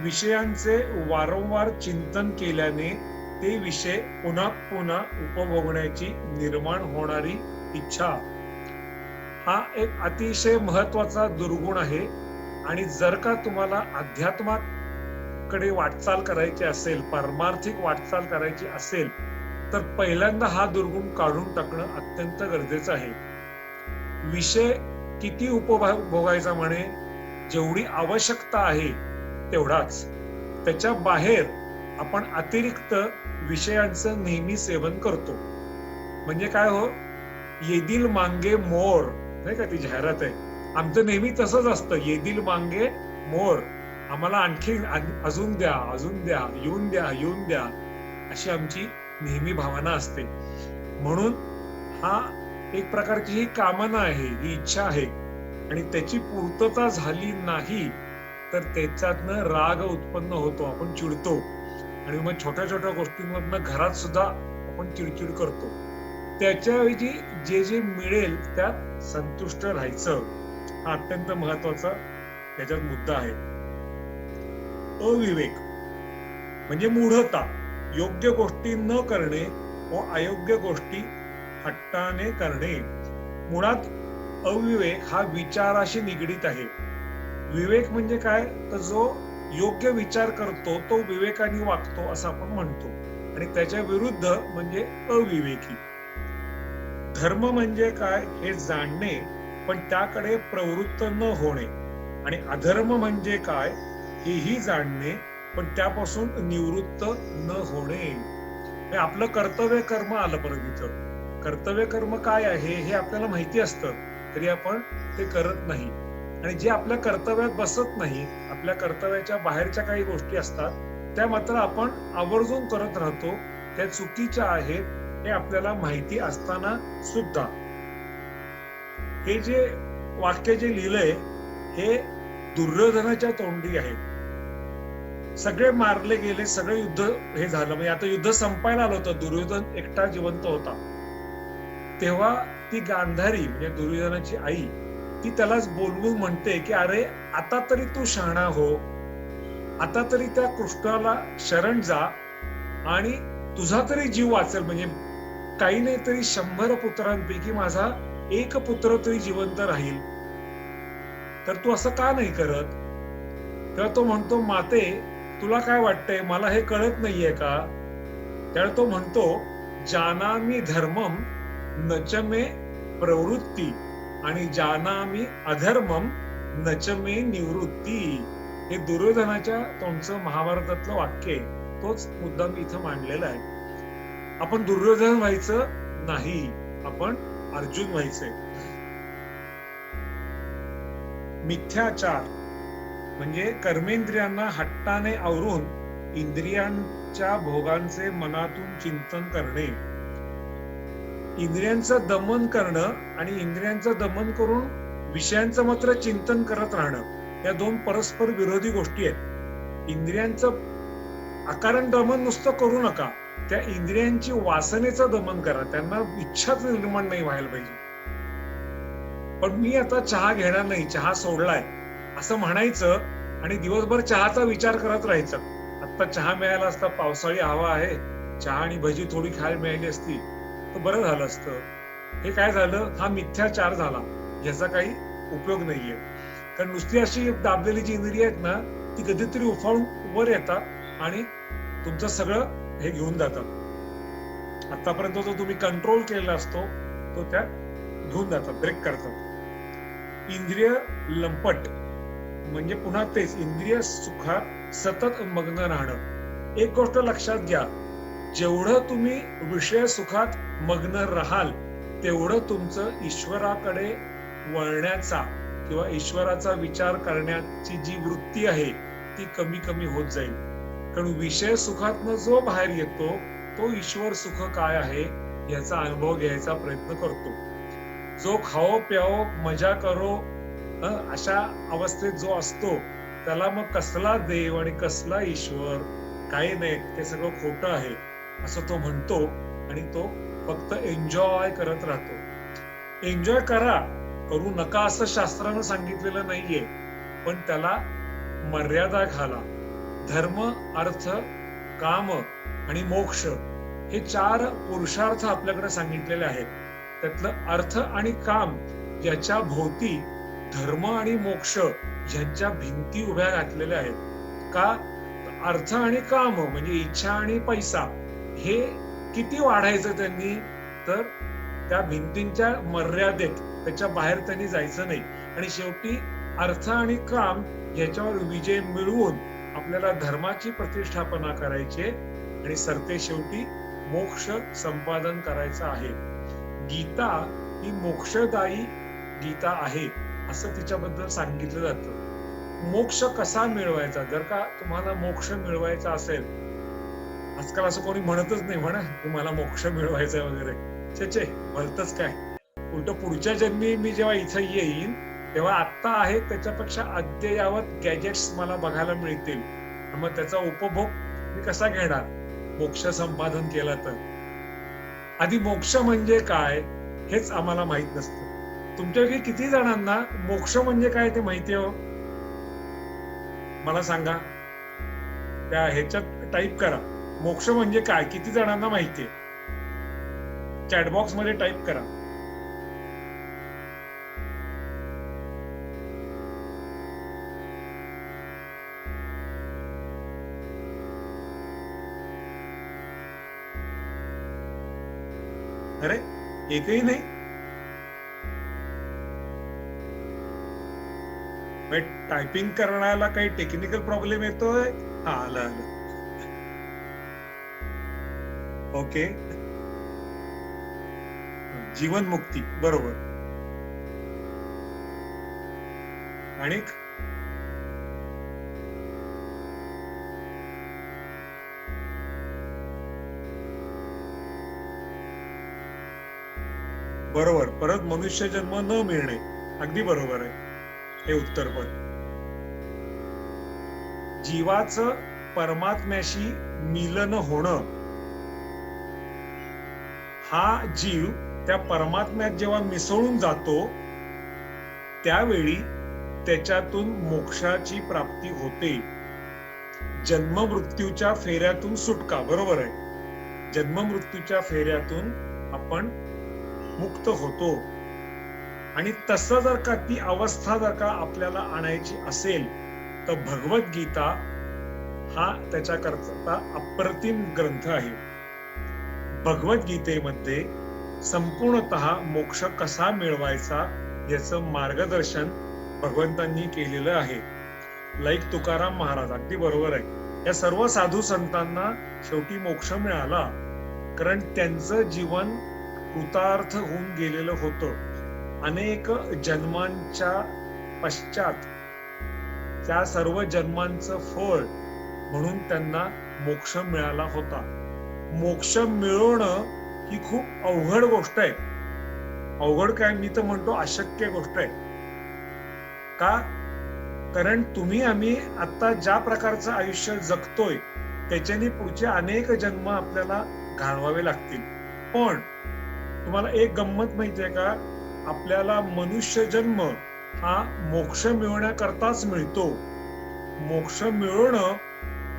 विषयांचे वारंवार चिंतन केल्याने ते विषय पुन्हा पुन्हा उपभोगण्याची निर्माण होणारी इच्छा, हा एक अतिशय महत्वाचा दुर्गुण आहे. आणि जर का तुम्हाला अध्यात्माकडे वाटचाल करायची असेल, पारमार्थिक वाटचाल करायची असेल, तर पहिल्यांदा हा दुर्गुण काढून टाकणं अत्यंत गरजेचं आहे. विषय किती उपभोगायचा म्हणे, जेवढी आवश्यकता आहे तेवढाच. त्याच्या बाहेर आपण अतिरिक्त विषयांचं नेहमी सेवन करतो. म्हणजे काय हो, येदिल मांगे मोर, नाही का ती जाहिरात आहे. आमचं नेहमी तसंच असतं, येदिल मांगे मोर, आम्हाला आणखी अजून द्या, अजून द्या, येऊन द्या, येऊन द्या, अशी आमची नेहमी भावना असते. म्हणून हा एक प्रकारची ही कामना आहे, ही इच्छा आहे. आणि त्याची पूर्तता झाली नाही तर त्याच्यातनं राग उत्पन्न होतो, आपण चिडतो. आणि मग छोट्या छोट्या गोष्टींमधनं घरात सुद्धा आपण चिडचिड करतो. त्याच्याऐवजी जे जे मिळेल त्यात संतुष्ट राहायचं, हा अत्यंत महत्वाचा त्याच्यात मुद्दा आहे. अविवेक म्हणजे मूढता, योग्य गोष्टी न करणे व अयोग्य गोष्टी हट्टाने करणे. मुळात अविवेक हा विचाराशी निगडीत आहे. विवेक म्हणजे काय, तर जो योग्य विचार करतो तो विवेकाने वागतो असं आपण म्हणतो. आणि त्याच्या विरुद्ध म्हणजे अविवेकी. धर्म म्हणजे काय हे जाणणे पण त्याकडे प्रवृत्त न होणे. आणि अधर्म म्हणजे काय हेही जाणणे पण त्यापासून निवृत्त न होणे. आपलं कर्तव्य कर्म आलं परत इथं. कर्तव्य कर्म काय आहे हे आपल्याला माहिती असतं तरी आपण ते करत नाही. आणि जे आपल्या कर्तव्यात बसत नाही, आपल्या कर्तव्याच्या बाहेरच्या काही गोष्टी असतात त्या मात्र आपण आवर्जून करत राहतो. त्या चुकीच्या आहेत हे आपल्याला माहिती असताना सुद्धा. हे जे वाक्य जे लिहिलंय हे दुर्योधनाच्या तोंडी आहे. सगळे मारले गेले, सगळे युद्ध हे झालं, म्हणजे आता युद्ध संपायला आलं होतं, दुर्योधन एकटा जिवंत होता. तेव्हा ती गांधारी म्हणजे दुर्योधनाची आई ती त्यालाच बोलवून म्हणते की अरे आता तरी तू शहाणा हो, आता तरी त्या कृष्णाला शरण जा आणि तुझा तरी जीव वाचेल. म्हणजे काही नाही तरी 100 पुत्रांपैकी माझा एक पुत्र तरी जिवंत राहील, तर तू असं का नाही करत. तेव्हा तो म्हणतो माते तुला काय वाटतंय, मला हे कळत नाहीये का. त्यावेळी तो म्हणतो जानामि धर्मम नच मे प्रवृत्ती आणि जानामि अधर्मम नच मे निवृत्ती. हे दुर्योधनाच्या तोंडचं महाभारतातलं वाक्य आहे. तोच मुद्दा मी इथं मांडलेला आहे. आपण दुर्योधन व्हायचं नाही, आपण अर्जुन व्हायचंय. मिथ्याचार म्हणजे कर्मेंद्रियांना हट्टाने आवरून इंद्रियांच्या भोगांचे मनातून चिंतन करणे. इंद्रियांचं दमन करणं आणि इंद्रियांचं दमन करून विषयांचं मात्र चिंतन करत राहणं, या दोन परस्पर विरोधी गोष्टी आहेत. इंद्रियांचं अकारण दमन नुसतं करू नका, त्या इंद्रियांची वासनेचं दमन करा, त्यांना इच्छाच निर्माण नाही व्हायला पाहिजे. पण मी आता चहा घेणार नाही, चहा सोडलाय असं म्हणायचं आणि दिवसभर चहाचा विचार करत राहायचं. आता चहा मिळाला असता, पावसाळी हवा आहे, चहा आणि भजी थोडी खायला मिळाली असती तर बरं झालं असतं. हे काय झालं, हा मिथ्याचार झाला, याचा काही उपयोग नाहीये. कारण नुसती अशी दाबलेली जी इंद्रिय आहेत ना ती कधीतरी उफाळून वर येतात आणि तुमचं सगळं हे घेऊन जातात. आतापर्यंत जो तुम्ही कंट्रोल केलेला असतो तो त्या घेऊन जातात, ब्रेक करतात. इंद्रिय लंपट म्हणजे पुन्हा तेच, इंद्रिय सुखात सतत मग्न राहणं. एक गोष्ट लक्षात घ्या, जेवढं तुम्ही विषय सुखात मग्न राहाल तेवढं तुमचं ईश्वराकडे वळण्याचा किंवा ईश्वराचा विचार करण्याची जी वृत्ती आहे ती कमी कमी होत जाईल. कारण विषय सुखातनं जो बाहेर येतो तो ईश्वर सुख काय आहे याचा अनुभव घ्यायचा प्रयत्न करतो. जो खाओ प्याओ मजा करो अशा अवस्थेत जो असतो त्याला मग कसला देव आणि कसला ईश्वर, काही नाही, ते सगळं खोटं आहे असं तो म्हणतो आणि तो फक्त एन्जॉय करत राहतो. एन्जॉय करा, करू नका असं शास्त्रानं सांगितलेलं नाहीये, पण त्याला मर्यादा घाला. धर्म, अर्थ, काम आणि मोक्ष हे 4 पुरुषार्थ आपल्याकडे सांगितलेले आहेत. त्यातलं अर्थ आणि काम याच्या भोवती धर्म आणि मोक्ष यांच्या भिंती उभ्या घातलेल्या आहेत. का? अर्थ आणि काम म्हणजे इच्छा आणि पैसा हे किती वाढायचं त्यांनी, तर त्या भिंतींच्या मर्यादेत, त्याच्या बाहेर त्यांनी जायचं नाही. आणि शेवटी अर्थ आणि काम याच्यावर विजय मिळवून आपल्याला धर्माची प्रतिष्ठापना करायची आणि सरते शेवटी मोक्ष संपादन करायचं आहे. गीता ही मोक्षदायी गीता आहे असं तिच्याबद्दल सांगितलं जातं. मोक्ष कसा मिळवायचा? जर का तुम्हाला मोक्ष मिळवायचा असेल, आजकाल असं कोणी म्हणतच नाही म्हणा की मला मोक्ष मिळवायचा वगैरे, छे भलतच काय, उलट पुढच्या जन्मी मी जेव्हा इथं येईन तेव्हा आत्ता आहे त्याच्यापेक्षा अद्ययावत गॅजेट्स मला बघायला मिळतील, मग त्याचा उपभोग मी कसा घेणार मोक्ष संपादन केला तर. आधी मोक्ष म्हणजे काय हेच आम्हाला माहित नसतं. तुमच्यापैकी किती जणांना मोक्ष म्हणजे काय ते माहिती आहे? मला सांगा, त्या ह्याच्यात टाईप करा मोक्ष म्हणजे काय, किती जणांना माहितीये? चॅटबॉक्स मध्ये टाईप करा. अरे एकही नाही. टायपिंग करण्याला काही टेक्निकल प्रॉब्लेम येतोय? हा, आलं. ओके, जीवन मुक्ती, बरोबर. आणि बरोबर, परत मनुष्य जन्म न मिळणे, अगदी बरोबर आहे हे उत्तर. पण जीवाचं परमात्म्याशी मिलन होणं, हा जीव त्या परमात्म्यात जेव्हा मिसळून जातो त्यावेळी त्याच्यातून मोक्षाची प्राप्ती होते. जन्म मृत्यूच्या फेऱ्यातून सुटका, बरोबर आहे. जन्म मृत्यूच्या फेऱ्यातून आपण मुक्त होतो. आणि तसं जर का ती अवस्था जर का आपल्याला आणायची असेल तर भगवद्गीता हा त्याच्याकरता अप्रतिम ग्रंथ आहे. भगवद्गीतेमध्ये संपूर्णतः मोक्ष कसा मिळवायचा याचं मार्गदर्शन भगवंतांनी केलेलं आहे. लाईक तुकाराम महाराज, अगदी बरोबर आहे. या सर्व साधू संतांना शेवटी मोक्ष मिळाला कारण त्यांचं जीवन कृतार्थ होऊन गेलेलं होतं. अनेक जन्मांच्या पश्चात त्या सर्व जन्मांचं फळ म्हणून त्यांना मोक्ष मिळाला होता. मोक्ष मिळवणं ही खूप अवघड गोष्ट आहे. अवघड काय, मी तर म्हणतो अशक्य गोष्ट आहे. का? कारण तुम्ही आम्ही आता ज्या प्रकारचं आयुष्य जगतोय त्याच्याने पुढचे अनेक जन्म आपल्याला घालवावे लागतील. पण तुम्हाला एक गंमत माहितीये का? आपल्याला मनुष्य जन्म हा मोक्ष मिळवण्याकरताच मिळतो. मोक्ष मिळवणं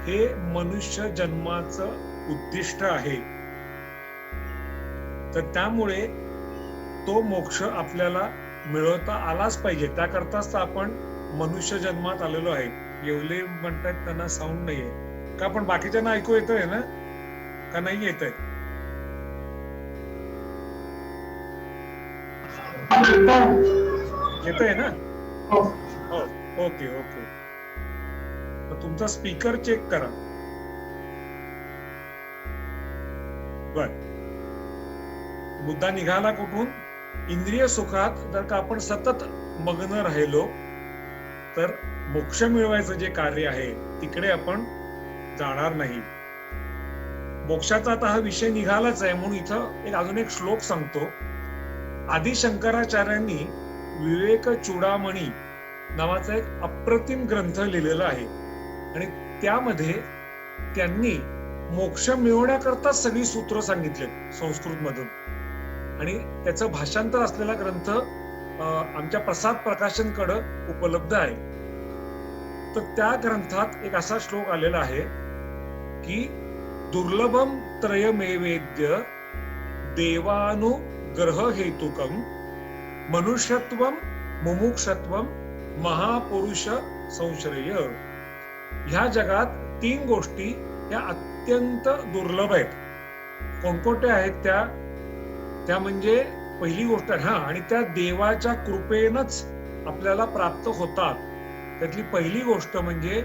हे मनुष्य जन्माचं उद्दिष्ट आहे. तर त्यामुळे तो मोक्ष आपल्याला मिळवता आलाच पाहिजे. त्याकरताच तर आपण मनुष्य जन्मात आलेलो आहे. येवले म्हणतात त्यांना साऊंड नाहीये का? पण बाकीच्यांना ऐकू येतंय ना, का नाही येतंय? येतंय ना? हो, ओके ओके. तुमचा स्पीकर चेक करा. बर, मुद्दा निघाला कुठून? इंद्रिय सुखात जर का आपण सतत मग्न राहिलो तर मोक्ष मिळवायचं जे कार्य आहे तिकडे आपण जाणार नाही. मोक्षाचा आता हा विषय निघालाच आहे म्हणून इथं अजून एक श्लोक सांगतो. आदि शंकराचार्यांनी विवेक चूडामणी नावाचा एक अप्रतिम ग्रंथ लिहिलेला आहे आणि त्यामध्ये त्यांनी मोक्ष मिळवण्याकरता सगळी सूत्र सांगितले संस्कृत मधून आणि त्याचं भाषांतर असलेला ग्रंथ आमच्या प्रसाद प्रकाशनकडे उपलब्ध आहे. तर त्या ग्रंथात एक असा श्लोक आलेला आहे की दुर्लभम त्रयमेवेद्य देवानुग्रह हेतुकम मनुष्यत्वम मुमुक्षत्वम महापुरुष संश्रय. ह्या जगात 3 गोष्टी या अत्यंत दुर्लभ आहेत. कोणकोणत्या आहेत त्या म्हणजे पहिली गोष्ट आणि त्या देवाच्या कृपेनच आपल्याला प्राप्त होतात. त्यातली पहिली गोष्ट म्हणजे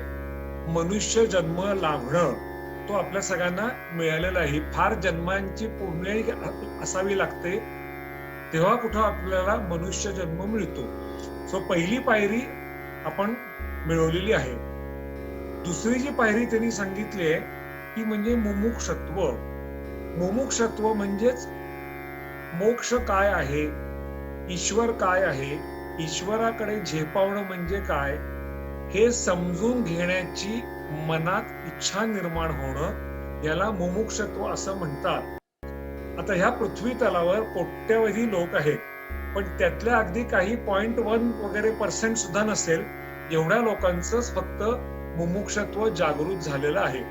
मनुष्य जन्म लाभणं. तो आपल्या सगळ्यांना मिळालेला आहे. फार जन्मांची पुण्य असावी लागते तेव्हा कुठं आपल्याला मनुष्य जन्म मिळतो. सो पहिली पायरी आपण मिळवलेली आहे. दुसरी जी पायरी त्यांनी सांगितली आहे ती म्हणजे मुमुक्षत्व. मुमुक्षत्व म्हणजेच मोक्ष काय आहे, ईश्वर काय आहे, ईश्वराकडे झेपावणं म्हणजे काय हे समजून घेण्याची मनात इच्छा निर्माण होणं याला मुमुक्षत्व असं म्हणतात. आता ह्या पृथ्वी तलावर कोट्यवधी लोक आहेत पण त्यातल्या अगदी काही 0.1 वगैरे % सुद्धा नसेल एवढ्या लोकांचंच फक्त मुमुक्षत्व जागृत झालेलं आहे.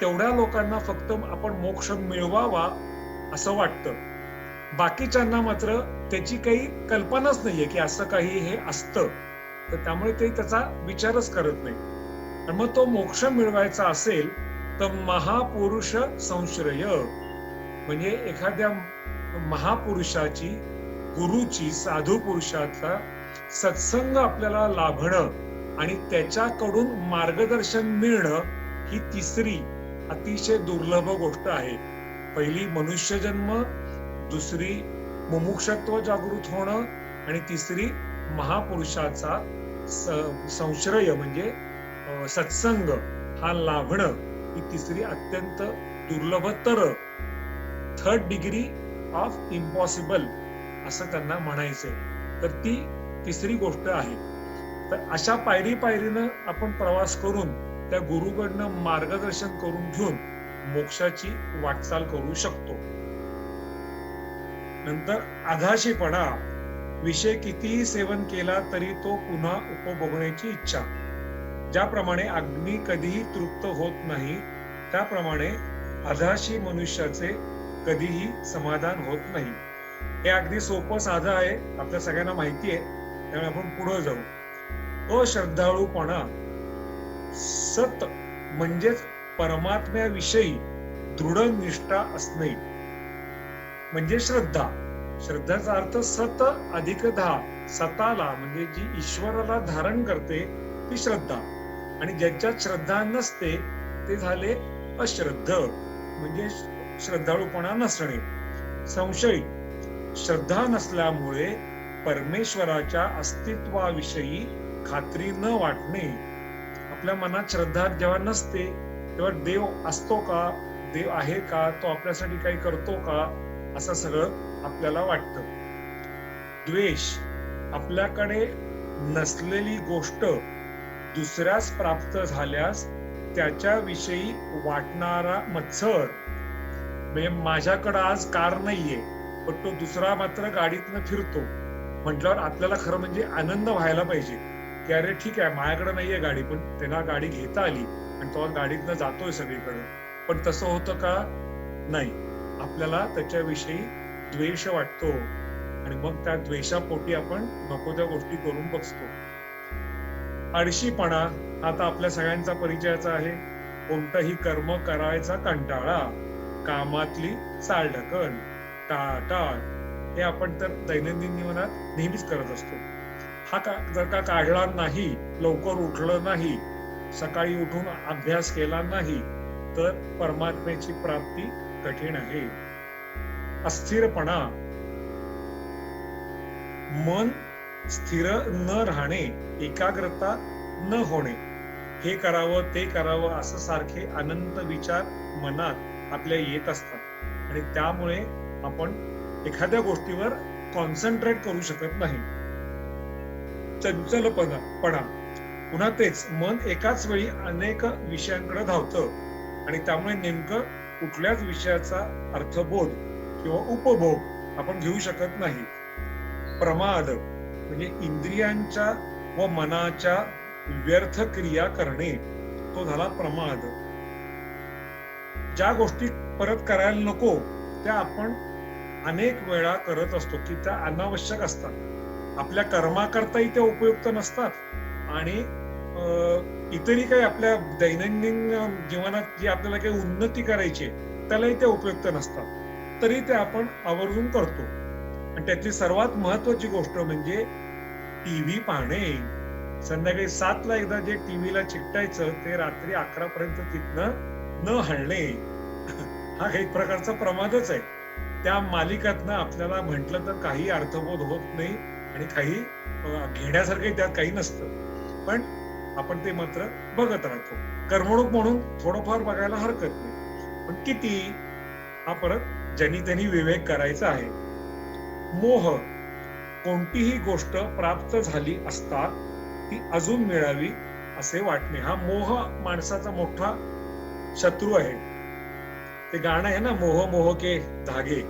तेवढ्या लोकांना फक्त आपण मोक्ष मिळवावा असं वाटतं. बाकीच्यांना मात्र त्याची काही कल्पनाच नाहीये की असं काही हे असतं. तर त्यामुळे ते त्याचा विचारच करत नाही. आणि मग तो मोक्ष मिळवायचा असेल तर महापुरुष संश्रय म्हणजे एखाद्या महापुरुषाची, गुरुची, साधू पुरुषाचा सत्संग आपल्याला लाभणं आणि त्याच्याकडून मार्गदर्शन मिळणं ही तिसरी अतिशय दुर्लभ गोष्ट आहे. पहिली मनुष्य जन्म, दुसरी मुमुक्षत्व जागृत होणं आणि तिसरी महापुरुषाचा संश्रय म्हणजे सत्संग हा लाभणं ही तिसरी अत्यंत दुर्लभतर 3rd डिग्री ऑफ इम्पॉसिबल असं त्यांना म्हणायचंय. तर ती तिसरी गोष्ट आहे. तर अशा पायरी पायरीनं आपण प्रवास करून त्या गुरुकडनं मार्गदर्शन करून घेऊन मोक्षाची वाटचाल करू शकतो. नंतर आधाशीपणा. विषय कितीही सेवन केला तरी तो पुन्हा उपभोगण्याची इच्छा. ज्याप्रमाणे अग्नी कधीही तृप्त होत नाही त्याप्रमाणे आधाशी मनुष्याचे कधीही समाधान होत नाही. हे अगदी सोपं साधं आहे, आपल्या सगळ्यांना माहिती आहे, त्यामुळे आपण पुढे जाऊ. अश्रद्धाळूपणा. सत म्हणजेच परमात्म्याविषयी दृढ निष्ठा असणे म्हणजे श्रद्धा. श्रद्धाचा अर्थ सत अधिक धा. सताला म्हणजे जी ईश्वराला धारण करते ती श्रद्धा आणि ज्याच्यात श्रद्धा नसते ते झाले अश्रद्ध म्हणजे श्रद्धाळूपणा नसणे. संशय. श्रद्धा नसल्यामुळे परमेश्वराच्या अस्तित्वाविषयी खात्री न वाटणे. आपल्या मनात श्रद्धा जेव्हा नसते तेव्हा देव असतो का, देव आहे का, तो आपल्यासाठी काही करतो का असं सगळं आपल्याला वाटतं. द्वेष. आपल्याकडे नसलेली गोष्ट दुसऱ्यास प्राप्त झाल्यास त्याच्याविषयी वाटणारा मत्सर. म्हणजे माझ्याकडे आज कार नाहीये पण तो दुसरा मात्र गाडीतनं फिरतो म्हटल्यावर आपल्याला खरं म्हणजे आनंद व्हायला पाहिजे की अरे ठीक आहे माझ्याकडे नाहीये गाडी पण त्यांना गाडी घेता आली आणि तो गाडीतनं जातोय सगळीकडे. पण तसं होतं का? नाही. आपल्याला त्याच्याविषयी द्वेष वाटतो आणि मग त्या द्वेषापोटी आपण नको त्या गोष्टी करून बसतो. आळशीपणा. आता आपल्या सगळ्यांचा परिचयाचा आहे. कोणतंही कर्म करायचा कंटाळा, कामातली चालढकल, टाळाटाळ हे आपण तर दैनंदिन जीवनात नेहमीच करत असतो. हा जर का काढला नाही, लवकर उठलं नाही, सकाळी उठून अभ्यास केला नाही तर परमात्म्याची प्राप्ती कठीण आहे. अस्थिरपणा. मन स्थिर न राहणे, एकाग्रता न होणे. हे करावं ते करावं असं सारखे अनंत विचार मनात आपल्या येत असतात आणि त्यामुळे आपण एखाद्या गोष्टीवर कॉन्सन्ट्रेट करू शकत नाही. चंचलपणा पुन्हा तेच मन एकाच वेळी अनेक विषयांकडे धावतं आणि त्यामुळे नेमकं कुठल्याच विषयाचा अर्थबोध किंवा उपभोग आपण घेऊ शकत नाही. प्रमाद म्हणजे इंद्रियांच्या व मनाच्या व्यर्थ क्रिया करणे, तो झाला प्रमाद. ज्या गोष्टी परत करायला नको त्या आपण अनेक वेळा करत असतो की त्या अनावश्यक असतात, आपल्या कर्माकरताही त्या उपयुक्त नसतात आणि इतरही काही आपल्या दैनंदिन जीवनात जी आपल्याला काही उन्नती करायची त्यालाही त्या उपयुक्त नसतात, तरी ते आपण आवर्जून करतो. आणि त्यातली सर्वात महत्वाची गोष्ट म्हणजे टीव्ही पाहणे. संध्याकाळी 7ला एकदा जे टीव्हीला चिकटायचं ते रात्री 11 पर्यंत तिथनं न हलणे हा एक प्रकारचा प्रमादच आहे. त्या मालिकातनं आपल्याला म्हटलं तर काही अर्थबोध होत नाही आणि काही घेण्यासारखं त्यात काही नसतं, पण आपण ते मात्र बघत राहतो. करमणूक म्हणून थोडंफार बघायला हरकत नाही, पण किती हा परत ज्यांनी त्यांनी विवेक करायचा आहे. मोह, कोणतीही गोष्ट प्राप्त झाली असता ती अजून मिळावी असे वाटणे, हा मोह माणसाचा मोठा शत्रू आहे. ते गाणं आहे ना, मोह मोह के धागे,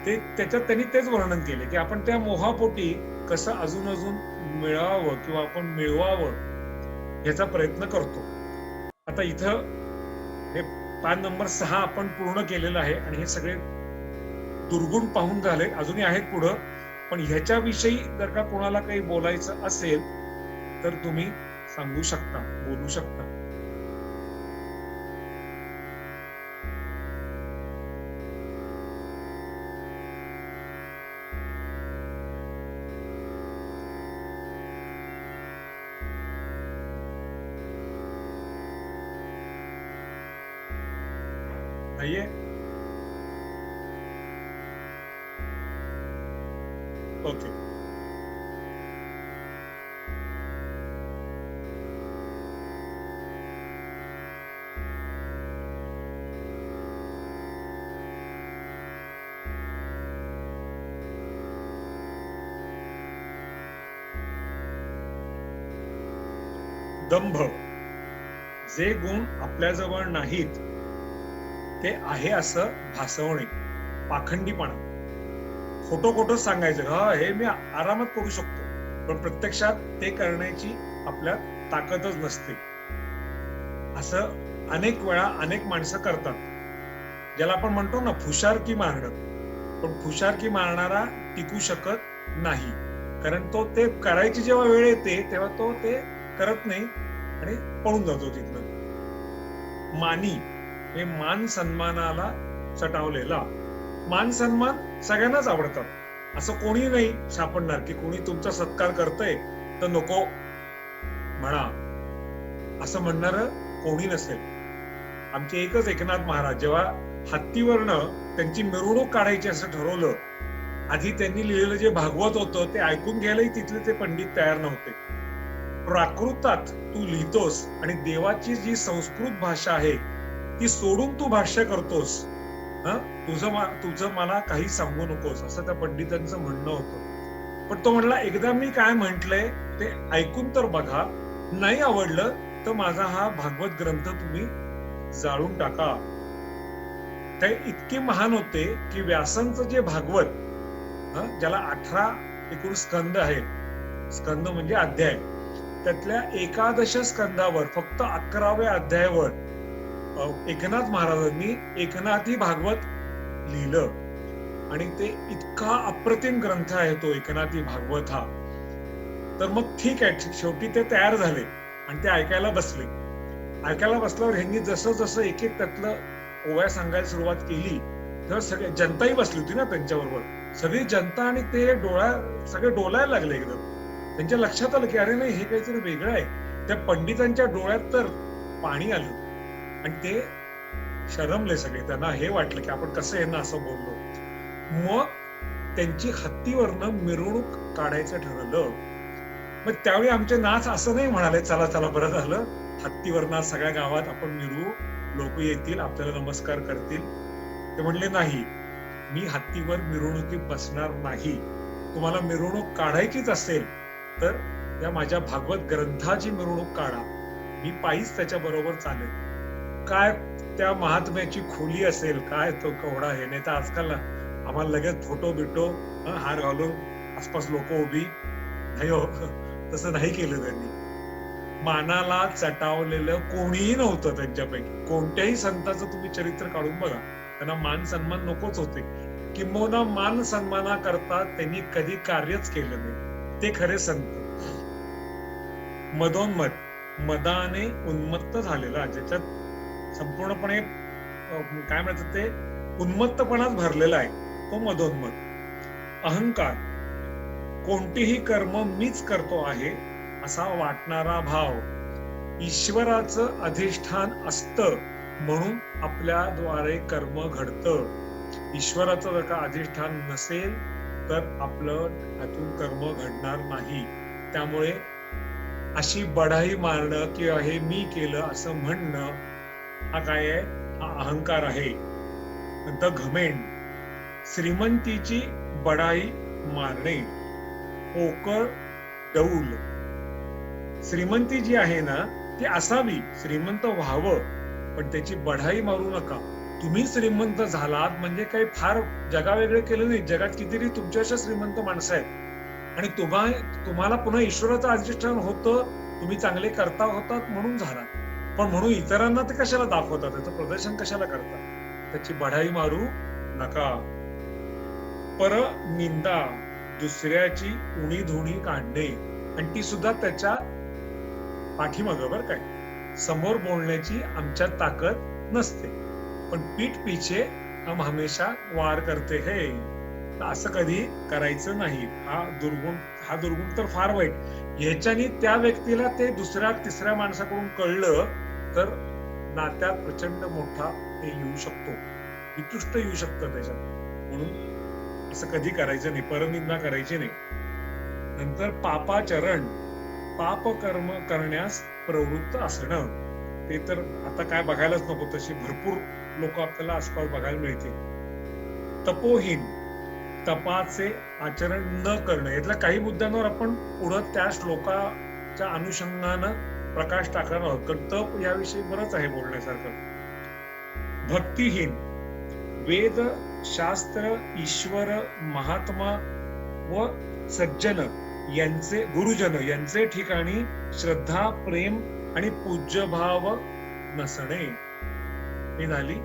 ते त्याच्यात त्यांनी तेच वर्णन केले की आपण त्या मोहापोटी कसं अजून अजून मिळावं किंवा आपण मिळवावं याचा प्रयत्न करतो. आता इथं हे पान नंबर 6 आपण पूर्ण केलेलं आहे आणि हे सगळे दुर्गुण पाहून झाले, अजूनही आहेत पुढं, पण ह्याच्याविषयी जर का कोणाला काही बोलायचं असेल तर तुम्ही सांगू शकता, बोलू शकता. नाहीये? ओके. दंभ, जे गुण आपल्याजवळ नाहीत ते आहे असं भासवणे, पाखंडीपणा. खोटं सांगायचं, हा हे मी आरामात करू शकतो, पण प्रत्यक्षात ते करण्याची आपल्यात ताकदच नसते. असं अनेक वेळा अनेक माणसं करतात, ज्याला आपण म्हणतो ना फुशारकी मारणं. पण फुशारकी मारणारा टिकू शकत नाही, कारण तो ते करायची जेव्हा वेळ येते तेव्हा तो ते करत नाही आणि पळून जातो तिथनं. मानी, हे मान सन्मानाला चटावलेला. मान सन्मान सगळ्यांनाच आवडतात, असं कोणी नाही सापडणार की कोणी तुमचा सत्कार करतंय तर नको म्हणा असं म्हणणार कोणी नसेल. आमचे एकच एकनाथ महाराज जेव्हा हत्तीवरनं त्यांची मिरवणूक काढायची असं ठरवलं, आधी त्यांनी लिहिलेलं जे भागवत होतं ते ऐकून घ्यायलाही तिथले ते पंडित तयार नव्हते. प्राकृतात तू लिहितोस आणि देवाची जी संस्कृत भाषा आहे ती सोडून तू भाष्य करतोस, तुझं मला काही सांगू नकोस, असं त्या पंडितांचं म्हणणं होतं. पण तो म्हणला, एकदा मी काय म्हंटलंय ते ऐकून तर बघा, नाही आवडलं तर माझा हा भागवत ग्रंथ तुम्ही जाळून टाका. ते इतके महान होते की व्यासांचं जे भागवत, ज्याला 18 एकूण स्कंद आहेत, स्कंद म्हणजे अध्याय, त्यातल्या 11 स्कंदावर फक्त 11व्या अध्यायावर एकनाथ महाराजांनी एकनाथी भागवत लिहिलं आणि ते इतका अप्रतिम ग्रंथ आहे तो एकनाथी भागवत हा. तर मग ठीक आहे, शेवटी ते तयार झाले आणि ते ऐकायला बसले. ऐकायला बसल्यावर ह्यांनी जसं जसं एक एक त्यातलं ओव्या सांगायला सुरुवात केली तेव्हा सगळे जनताही बसली होती ना त्यांच्याबरोबर, सगळी जनता आणि ते सगळे डोलायला लागले एकदम. त्यांच्या लक्षात आलं की अरे नाही, हे काहीतरी वेगळं आहे. त्या पंडितांच्या डोळ्यात तर पाणी आलं आणि ते शरमले सगळे. त्यांना हे वाटलं की आपण कसं यांना असं बोललो. मग त्यांची हत्तीवरनं मिरवणूक काढायचं ठरवलं. मग त्यावेळी आमचे नाथ असं नाही म्हणाले, चला चला बरं झालं हत्तीवरनं सगळ्या गावात आपण मिरवू, लोक येतील, आपल्याला नमस्कार करतील. ते म्हणले नाही, मी हत्तीवर मिरवणुकीत बसणार नाही. तुम्हाला मिरवणूक काढायचीच असेल तर त्या माझ्या भागवत ग्रंथाची मिरवणूक काढा, मी पायीच त्याच्या बरोबर चालेल. काय त्या महात्म्याची खोली असेल, काय तो केवढा आहे. नाही तर आजकाल आम्हाला लगेच फोटो बिटो हार घालून आसपास लोक उभी नाही हो, तसं नाही केलं त्यांनी. मानाला चटावलेलं कोणीही नव्हतं त्यांच्यापैकी. कोणत्याही संताचं तुम्ही चरित्र काढून बघा, त्यांना मान सन्मान नकोच होते. किंबहुना मान सन्मानाकरता त्यांनी कधी कार्यच केलं नाही. ते खरे संत. मदोन्मत, मदाने उन्मत्त झालेला, ज्याच्यात संपूर्णपणे काय म्हणतात ते उन्मत्तपणाच भरलेला आहे, तो मदोन्मत. अहंकार, कोणतेही कर्म मीच करतो आहे असा वाटणारा भाव. ईश्वराचं अधिष्ठान असतं म्हणून आपल्याद्वारे कर्म घडतं. ईश्वराचं जर का अधिष्ठान नसेल तर आपलं हातून कर्म घडणार नाही. त्यामुळे अशी बढाई मारणं किंवा हे मी केलं असं म्हणणं, हा काय आहे? हा अहंकार आहे. द घमेंड, श्रीमंतीची बढाई मारणे. पोकळ डौल, श्रीमंती जी आहे ना ती असावी, श्रीमंत व्हावं, पण त्याची बढाई मारू नका. तुम्ही श्रीमंत झालात म्हणजे काही फार जगावेगळे केलं नाही. जगात कितीतरी तुमच्याशी श्रीमंत माणसं आहेत आणि तुम्हाला पुन्हा ईश्वराचं अधिष्ठान होतं, तुम्ही चांगले करता होतात म्हणून झाला. पण म्हणून इतरांना ते कशाला दाखवतात, त्याचं प्रदर्शन कशाला करतात? त्याची बढाई मारू नका. पर निंदा, दुसऱ्याची उणी धुणी काढणे, आणि ती सुद्धा त्याच्या पाठीमागं. बरं काय, समोर बोलण्याची आमच्यात ताकद नसते, पण पीठ पीछे हम हमेशा वार करते है. असं कधी करायचं नाही. हा दुर्गुण तर फार वाईट. ह्याच्यानी त्या व्यक्तीला ते दुसऱ्या तिसऱ्या माणसाकडून कळलं तर नात्यात प्रचंड मोठा ते येऊ शकतो, वितुष्ट येऊ शकतं त्याच्यात. म्हणून असं कधी करायचं नाही, परनिंदा करायची नाही. नंतर पापाचरण, पाप कर्म करण्यास प्रवृत्त असणं. ते तर आता काय बघायलाच नको, तशी भरपूर लोक आपल्याला आसपास बघायला मिळतील. तपोहीन, तपाचे आचरण न करणं. यातल्या काही मुद्द्यांवर आपण पुढं त्या श्लोकाच्या अनुषंगानं प्रकाश टाकणार आहोत, कारण तप याविषयी बरंच आहे बोलण्यासारखं. भक्तिहीन, वेद शास्त्र, ईश्वर, महात्मा व सज्जन यांचे, गुरुजन यांचे ठिकाणी श्रद्धा, प्रेम आणि पूज्यभाव नसणे. ही झाली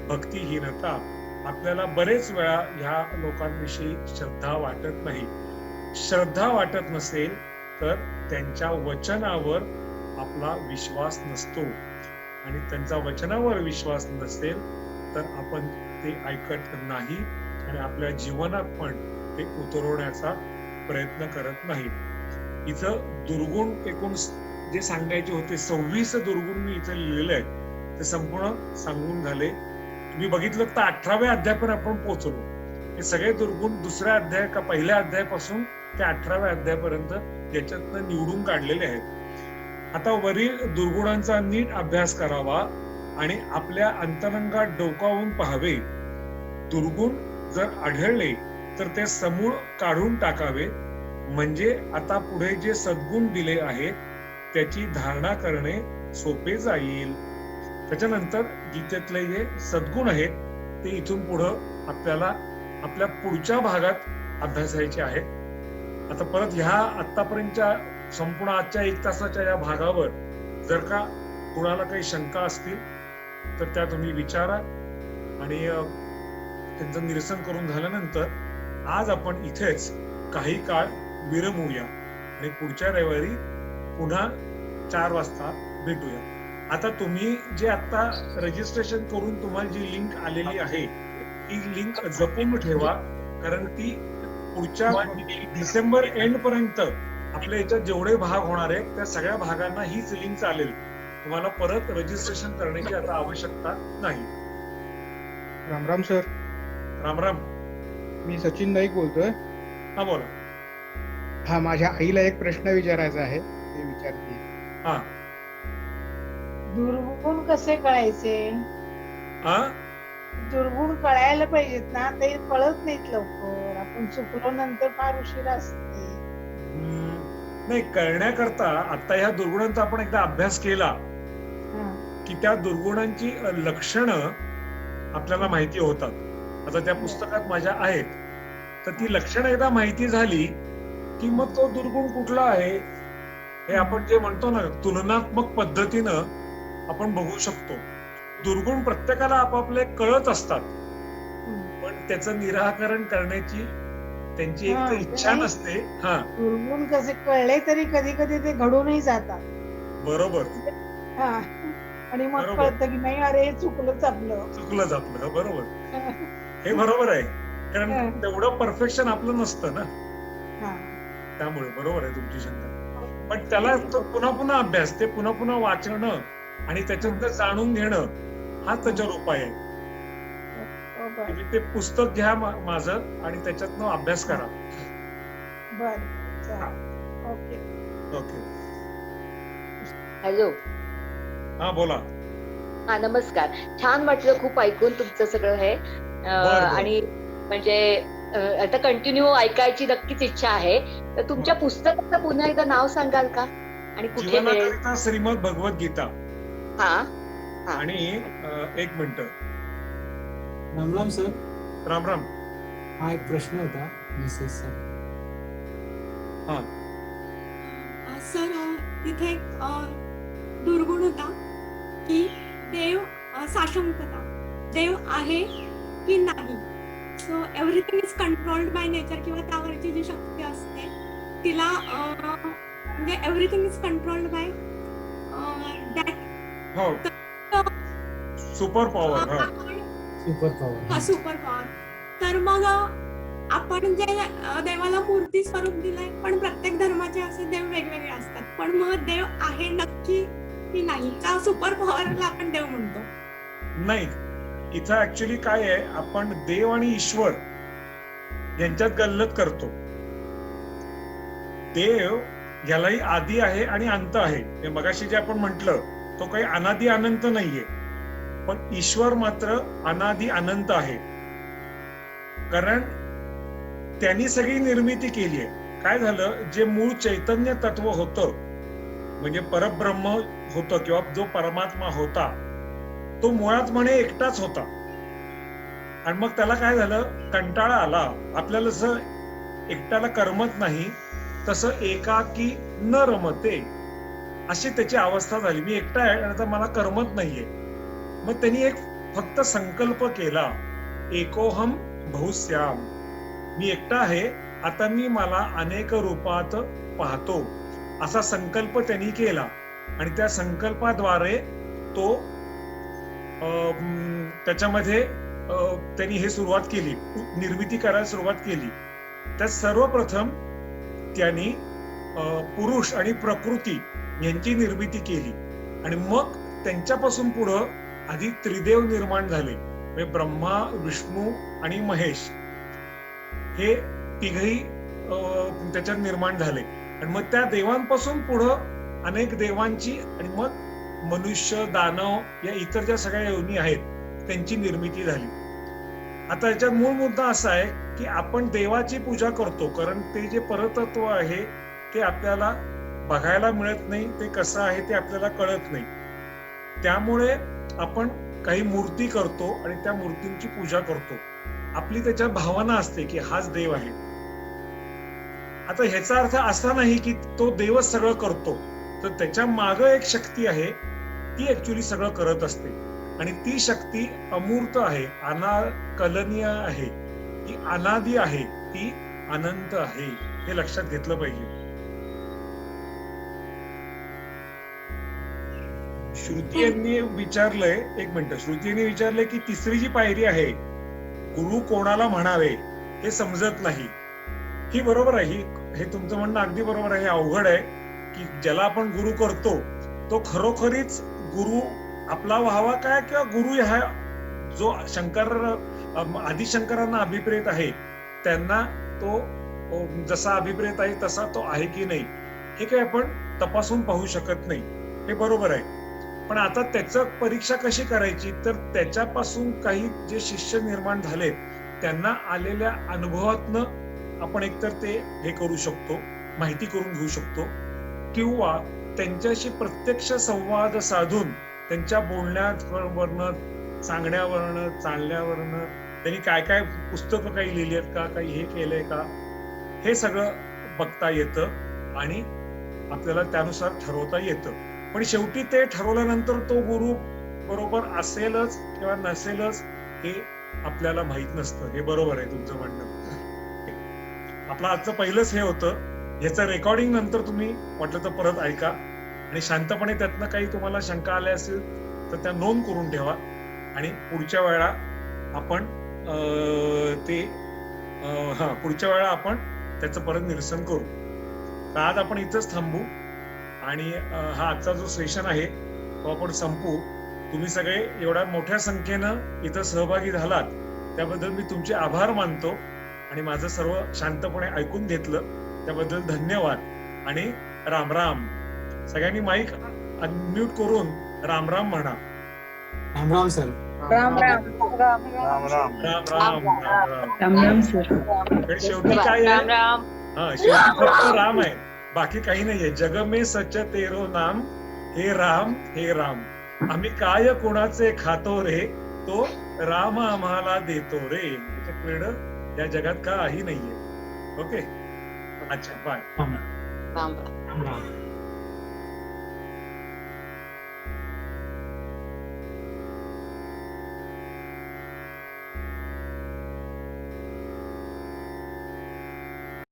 भक्तिहीनता. आपल्याला बरेच वेळा ह्या लोकांविषयी श्रद्धा वाटत नाही. श्रद्धा वाटत नसेल तर त्यांच्या वचनावर आपला विश्वास नसतो, आणि त्यांचा वचनावर विश्वास नसेल तर आपण ते ऐकत नाही आणि आपल्या जीवनात पण ते उतरवण्याचा प्रयत्न करत नाही. इथं दुर्गुण एकूण जे सांगायचे होते 26 दुर्गुण मी इथं लिहिलेले आहेत, ते संपूर्ण सांगून झाले. तुम्ही बघितलं तर 18व्या अध्यायापर्यंत आपण पोहोचलो. हे सगळे दुर्गुण दुसऱ्या अध्याय का पहिल्या अध्यायापासून ते 18व्या अध्यायापर्यंत याच्यातनं निवडून काढलेले आहेत. आता वरील दुर्गुणांचा नीट अभ्यास करावा आणि आपल्या अंतरंगात डोकावून पाहावे. दुर्गुण जर आढळले तर ते समूळ काढून टाकावे, म्हणजे आता पुढे जे सद्गुण दिले आहेत त्याची धारणा करणे सोपे जाईल. त्याच्यानंतर गीतेतले जे सद्गुण आहेत ते इथून पुढं आपल्याला आपल्या पुढच्या भागात अभ्यासायचे आहेत. आता परत ह्या आतापर्यंतच्या संपूर्ण आजच्या 1 तासाच्या या भागावर जर का कुणाला काही शंका असतील तर त्या तुम्ही विचारा, आणि त्यांचं निरसन करून झाल्यानंतर आज आपण इथेच काही काळ विरमूया आणि पुढच्या रविवारी पुन्हा 4 वाजता भेटूया. आता तुम्ही जे आता रजिस्ट्रेशन करून तुम्हाला जी लिंक आलेली आहे ती लिंक जपून ठेवा, कारण ती पुढच्या डिसेंबर एंड पर्यंत आपल्या याच्यात जेवढे भाग होणार आहेत त्या सगळ्या भागांना हीच लिंक चालेल. तुम्हाला परत रजिस्ट्रेशन करण्याची आता आवश्यकता नाही. राम राम सर. राम राम. मी सचिन नाईक बोलतोय. हा बोला. हा, माझ्या आईला एक प्रश्न विचारायचा आहे, ते विचारते. हा. दुर्गुण कसे कळायचे? हा दुर्गुण कळायला पाहिजेत ना, ते कळत नाहीत लवकर. आपण चुकलो नंतर फार उशीर असते. नाही, कळण्याकरता आता ह्या दुर्गुणांचा आपण एकदा अभ्यास केला हा, की त्या दुर्गुणांची लक्षणं आपल्याला माहिती होतात. आता त्या पुस्तकात माझ्या आहेत, तर ती लक्षणं एकदा माहिती झाली की मग तो दुर्गुण कुठला आहे हे आपण जे म्हणतो ना, तुलनात्मक पद्धतीनं आपण बघू शकतो. दुर्गुण प्रत्येकाला आपापले कळत असतात, हम्म. पण त्याचं निराकरण करण्याची त्यांची एक हा, तर ते इच्छा नाही. नसते. हा, दुर्गुण कसे कळले तरी कधी कधी ते घडूनही जातात. बरोबर, हा, आणि मग बरोबर. कळतं की नाही, अरे हे चुकलंच आपलं. चुकलंच आपलं. बरोबर, हे बरोबर आहे, कारण हा. तेवढं परफेक्शन आपलं नसतं ना, हा, त्यामुळे बरोबर आहे तुमची शंका. पण त्याला तो पुन्हा पुन्हा अभ्यास, ते पुन्हा पुन्हा वाचणं आणि त्याच्यातनं जाणून घेणं हा त्याच्यावर उपाय आहे. हो, बर तुम्ही ते पुस्तक घ्या माझं आणि त्याच्यातनं अभ्यास करा. बर चला. ओके. Okay, hello. हा बोला. हा, नमस्कार. छान वाटलं खूप ऐकून तुमचं सगळं हे बरं. आणि म्हणजे आता कंटिन्यू ऐकायची नक्कीच इच्छा आहे. तर तुमच्या पुस्तकाचं पुन्हा एकदा नाव सांगाल का आणि कुठे मिळेल? जीवनाकरिता श्रीमद भगवद्गीता. हा. हा. आणि एक मिनिट. राम राम सर. राम राम. हा एक प्रश्न होता मिसेस सर. हा, सर तिथे एक दुर्गुण होता की देव साशंकता, देव आहे की नाही. So everything is controlled by nature, किंवा त्यावरची जी शक्ती असते तिला म्हणजे everything is controlled by that हो, सुपर पॉवर. हा, सुपर पॉवर. हा सुपर पॉवर. तर मग आपण जे देवाला मूर्ती स्वरूप दिलंय, पण प्रत्येक धर्माचे असे देव वेगवेगळे असतात. पण मग देव आहे नक्की की नाही, का सुपर पॉवरला आपण देव म्हणतो? नाही, इथं ऍक्च्युली काय आहे, आपण देव आणि ईश्वर यांच्यात गल्लत करतो. देव यालाही आदी आहे आणि अंत आहे. हे मगाशी जे आपण म्हटलं तो काही अनादी अनंत नाहीये, पण ईश्वर मात्र अनादी अनंत आहे. कारण त्यांनी सगळी निर्मिती केली आहे. काय झालं, जे मूळ चैतन्य तत्व होतं, म्हणजे परब्रह्म होतं किंवा जो परमात्मा होता, तो मुळात म्हणे एकटाच होता. आणि मग त्याला काय झालं, कंटाळा आला. आपल्याला जसं एकट्याला करमत नाही, तसं एकाकी न रमते अशी त्याची अवस्था झाली. मी एकटा आहे आणि आता मला करमत नाहीये. मग त्यांनी एक फक्त संकल्प केला, एकोहम बहुश्याम. मी एकटा आहे, आता मी मला अनेक रूपात पाहतो, असा संकल्प त्यांनी केला. आणि त्या संकल्पाद्वारे तो त्याच्यामध्ये त्यांनी हे सुरुवात केली, निर्मिती करायला सुरुवात केली. त्यात सर्वप्रथम त्यांनी पुरुष आणि प्रकृती यांची निर्मिती केली. आणि मग त्यांच्यापासून पुढं आधी त्रिदेव निर्माण झाले, म्हणजे ब्रह्मा, विष्णू आणि महेश. हे तिघही त्याच्यात निर्माण झाले. आणि मग त्या देवांपासून पुढं अनेक देवांची आणि मग मनुष्य, दानव या इतर ज्या सगळ्या योनी आहेत त्यांची निर्मिती झाली. आता याच्यात मूळ मुद्दा असा आहे की आपण देवाची पूजा करतो, कारण ते जे परतत्व आहे ते आपल्याला बघायला मिळत नाही, ते कसं आहे ते आपल्याला कळत नाही. त्यामुळे आपण काही मूर्ती करतो आणि त्या मूर्तींची पूजा करतो. आपली त्याच्यात भावना असते की हाच देव आहे. आता ह्याचा अर्थ असा नाही की तो देवच सगळं करतो, तर त्याच्या मागं एक शक्ती आहे, ती ऍक्च्युली सगळं करत असते. आणि ती शक्ती अमूर्त आहे, अनाकलनीय आहे, ती अनादी आहे, ती अनंत आहे. हे लक्षात घेतलं पाहिजे. श्रुती यांनी विचारलंय, एक मिनिट, श्रुती यांनी विचारलंय की तिसरी जी पायरी आहे, गुरु कोणाला म्हणावे हे समजत नाही. ही बरोबर आहे, हे तुमचं म्हणणं अगदी बरोबर आहे. अवघड आहे की ज्याला आपण गुरु करतो तो खरोखरीच गुरु आपला व्हावा काय, किंवा गुरु हा जो आदिशंकरांना अभिप्रेत आहे त्यांना तो जसा अभिप्रेत आहे तसा तो आहे की नाही, हे काही आपण तपासून पाहू शकत नाही. हे बरोबर आहे. पण आता त्याचं परीक्षा कशी करायची, तर त्याच्यापासून काही जे शिष्य निर्माण झालेत त्यांना आलेल्या अनुभवातनं आपण एकतर ते हे करू शकतो, माहिती करून घेऊ शकतो, किंवा त्यांच्याशी प्रत्यक्ष संवाद साधून त्यांच्या बोलण्यावरनं, सांगण्यावरनं, चालण्यावरनं, त्यांनी काय काय पुस्तकं काही लिहिली आहेत का, काही हे केलंय का, हे सगळं बघता येतं आणि आपल्याला त्यानुसार ठरवता येतं. पण शेवटी ते ठरवल्यानंतर तो गुरु बरोबर असेलच किंवा नसेलच हे आपल्याला माहित नसतं. हे बरोबर आहे तुमचं म्हणणं. आपलं आजचं पहिलंच हे होतं. ह्याचं रेकॉर्डिंग नंतर तुम्ही वाटलं तर परत ऐका आणि शांतपणे त्यातनं काही तुम्हाला शंका आल्या असतील तर त्या नोंद करून ठेवा आणि पुढच्या वेळा आपण पुढच्या वेळा आपण त्याचं परत निरसन करू. तर आज आपण इथंच थांबू आणि हा आजचा जो सेशन आहे तो आपण संपू. तुम्ही सगळे एवढ्या मोठ्या संख्येनं इथं सहभागी झालात त्याबद्दल मी तुमचे आभार मानतो आणि माझं सर्व शांतपणे ऐकून घेतलं त्याबद्दल धन्यवाद आणि राम राम. सगळ्यांनी माईक अनम्यूट करून राम राम म्हणा. राम राम सर. राम राम. राम राम राम राम राम. राम राम सर. आणि शेवटी काय राम आहे, राम. हा शेवटी फक्त राम आहे, बाकी काही नाहीये. जग में सच तेरो नाम, हे राम. आम्ही काय कोणाचे खातो रे, तो राम आम्हाला देतो रे. त्याच्या वेगळं या जगात काही नाहीये. ओके, अच्छा, बाय. राम राम राम. राम.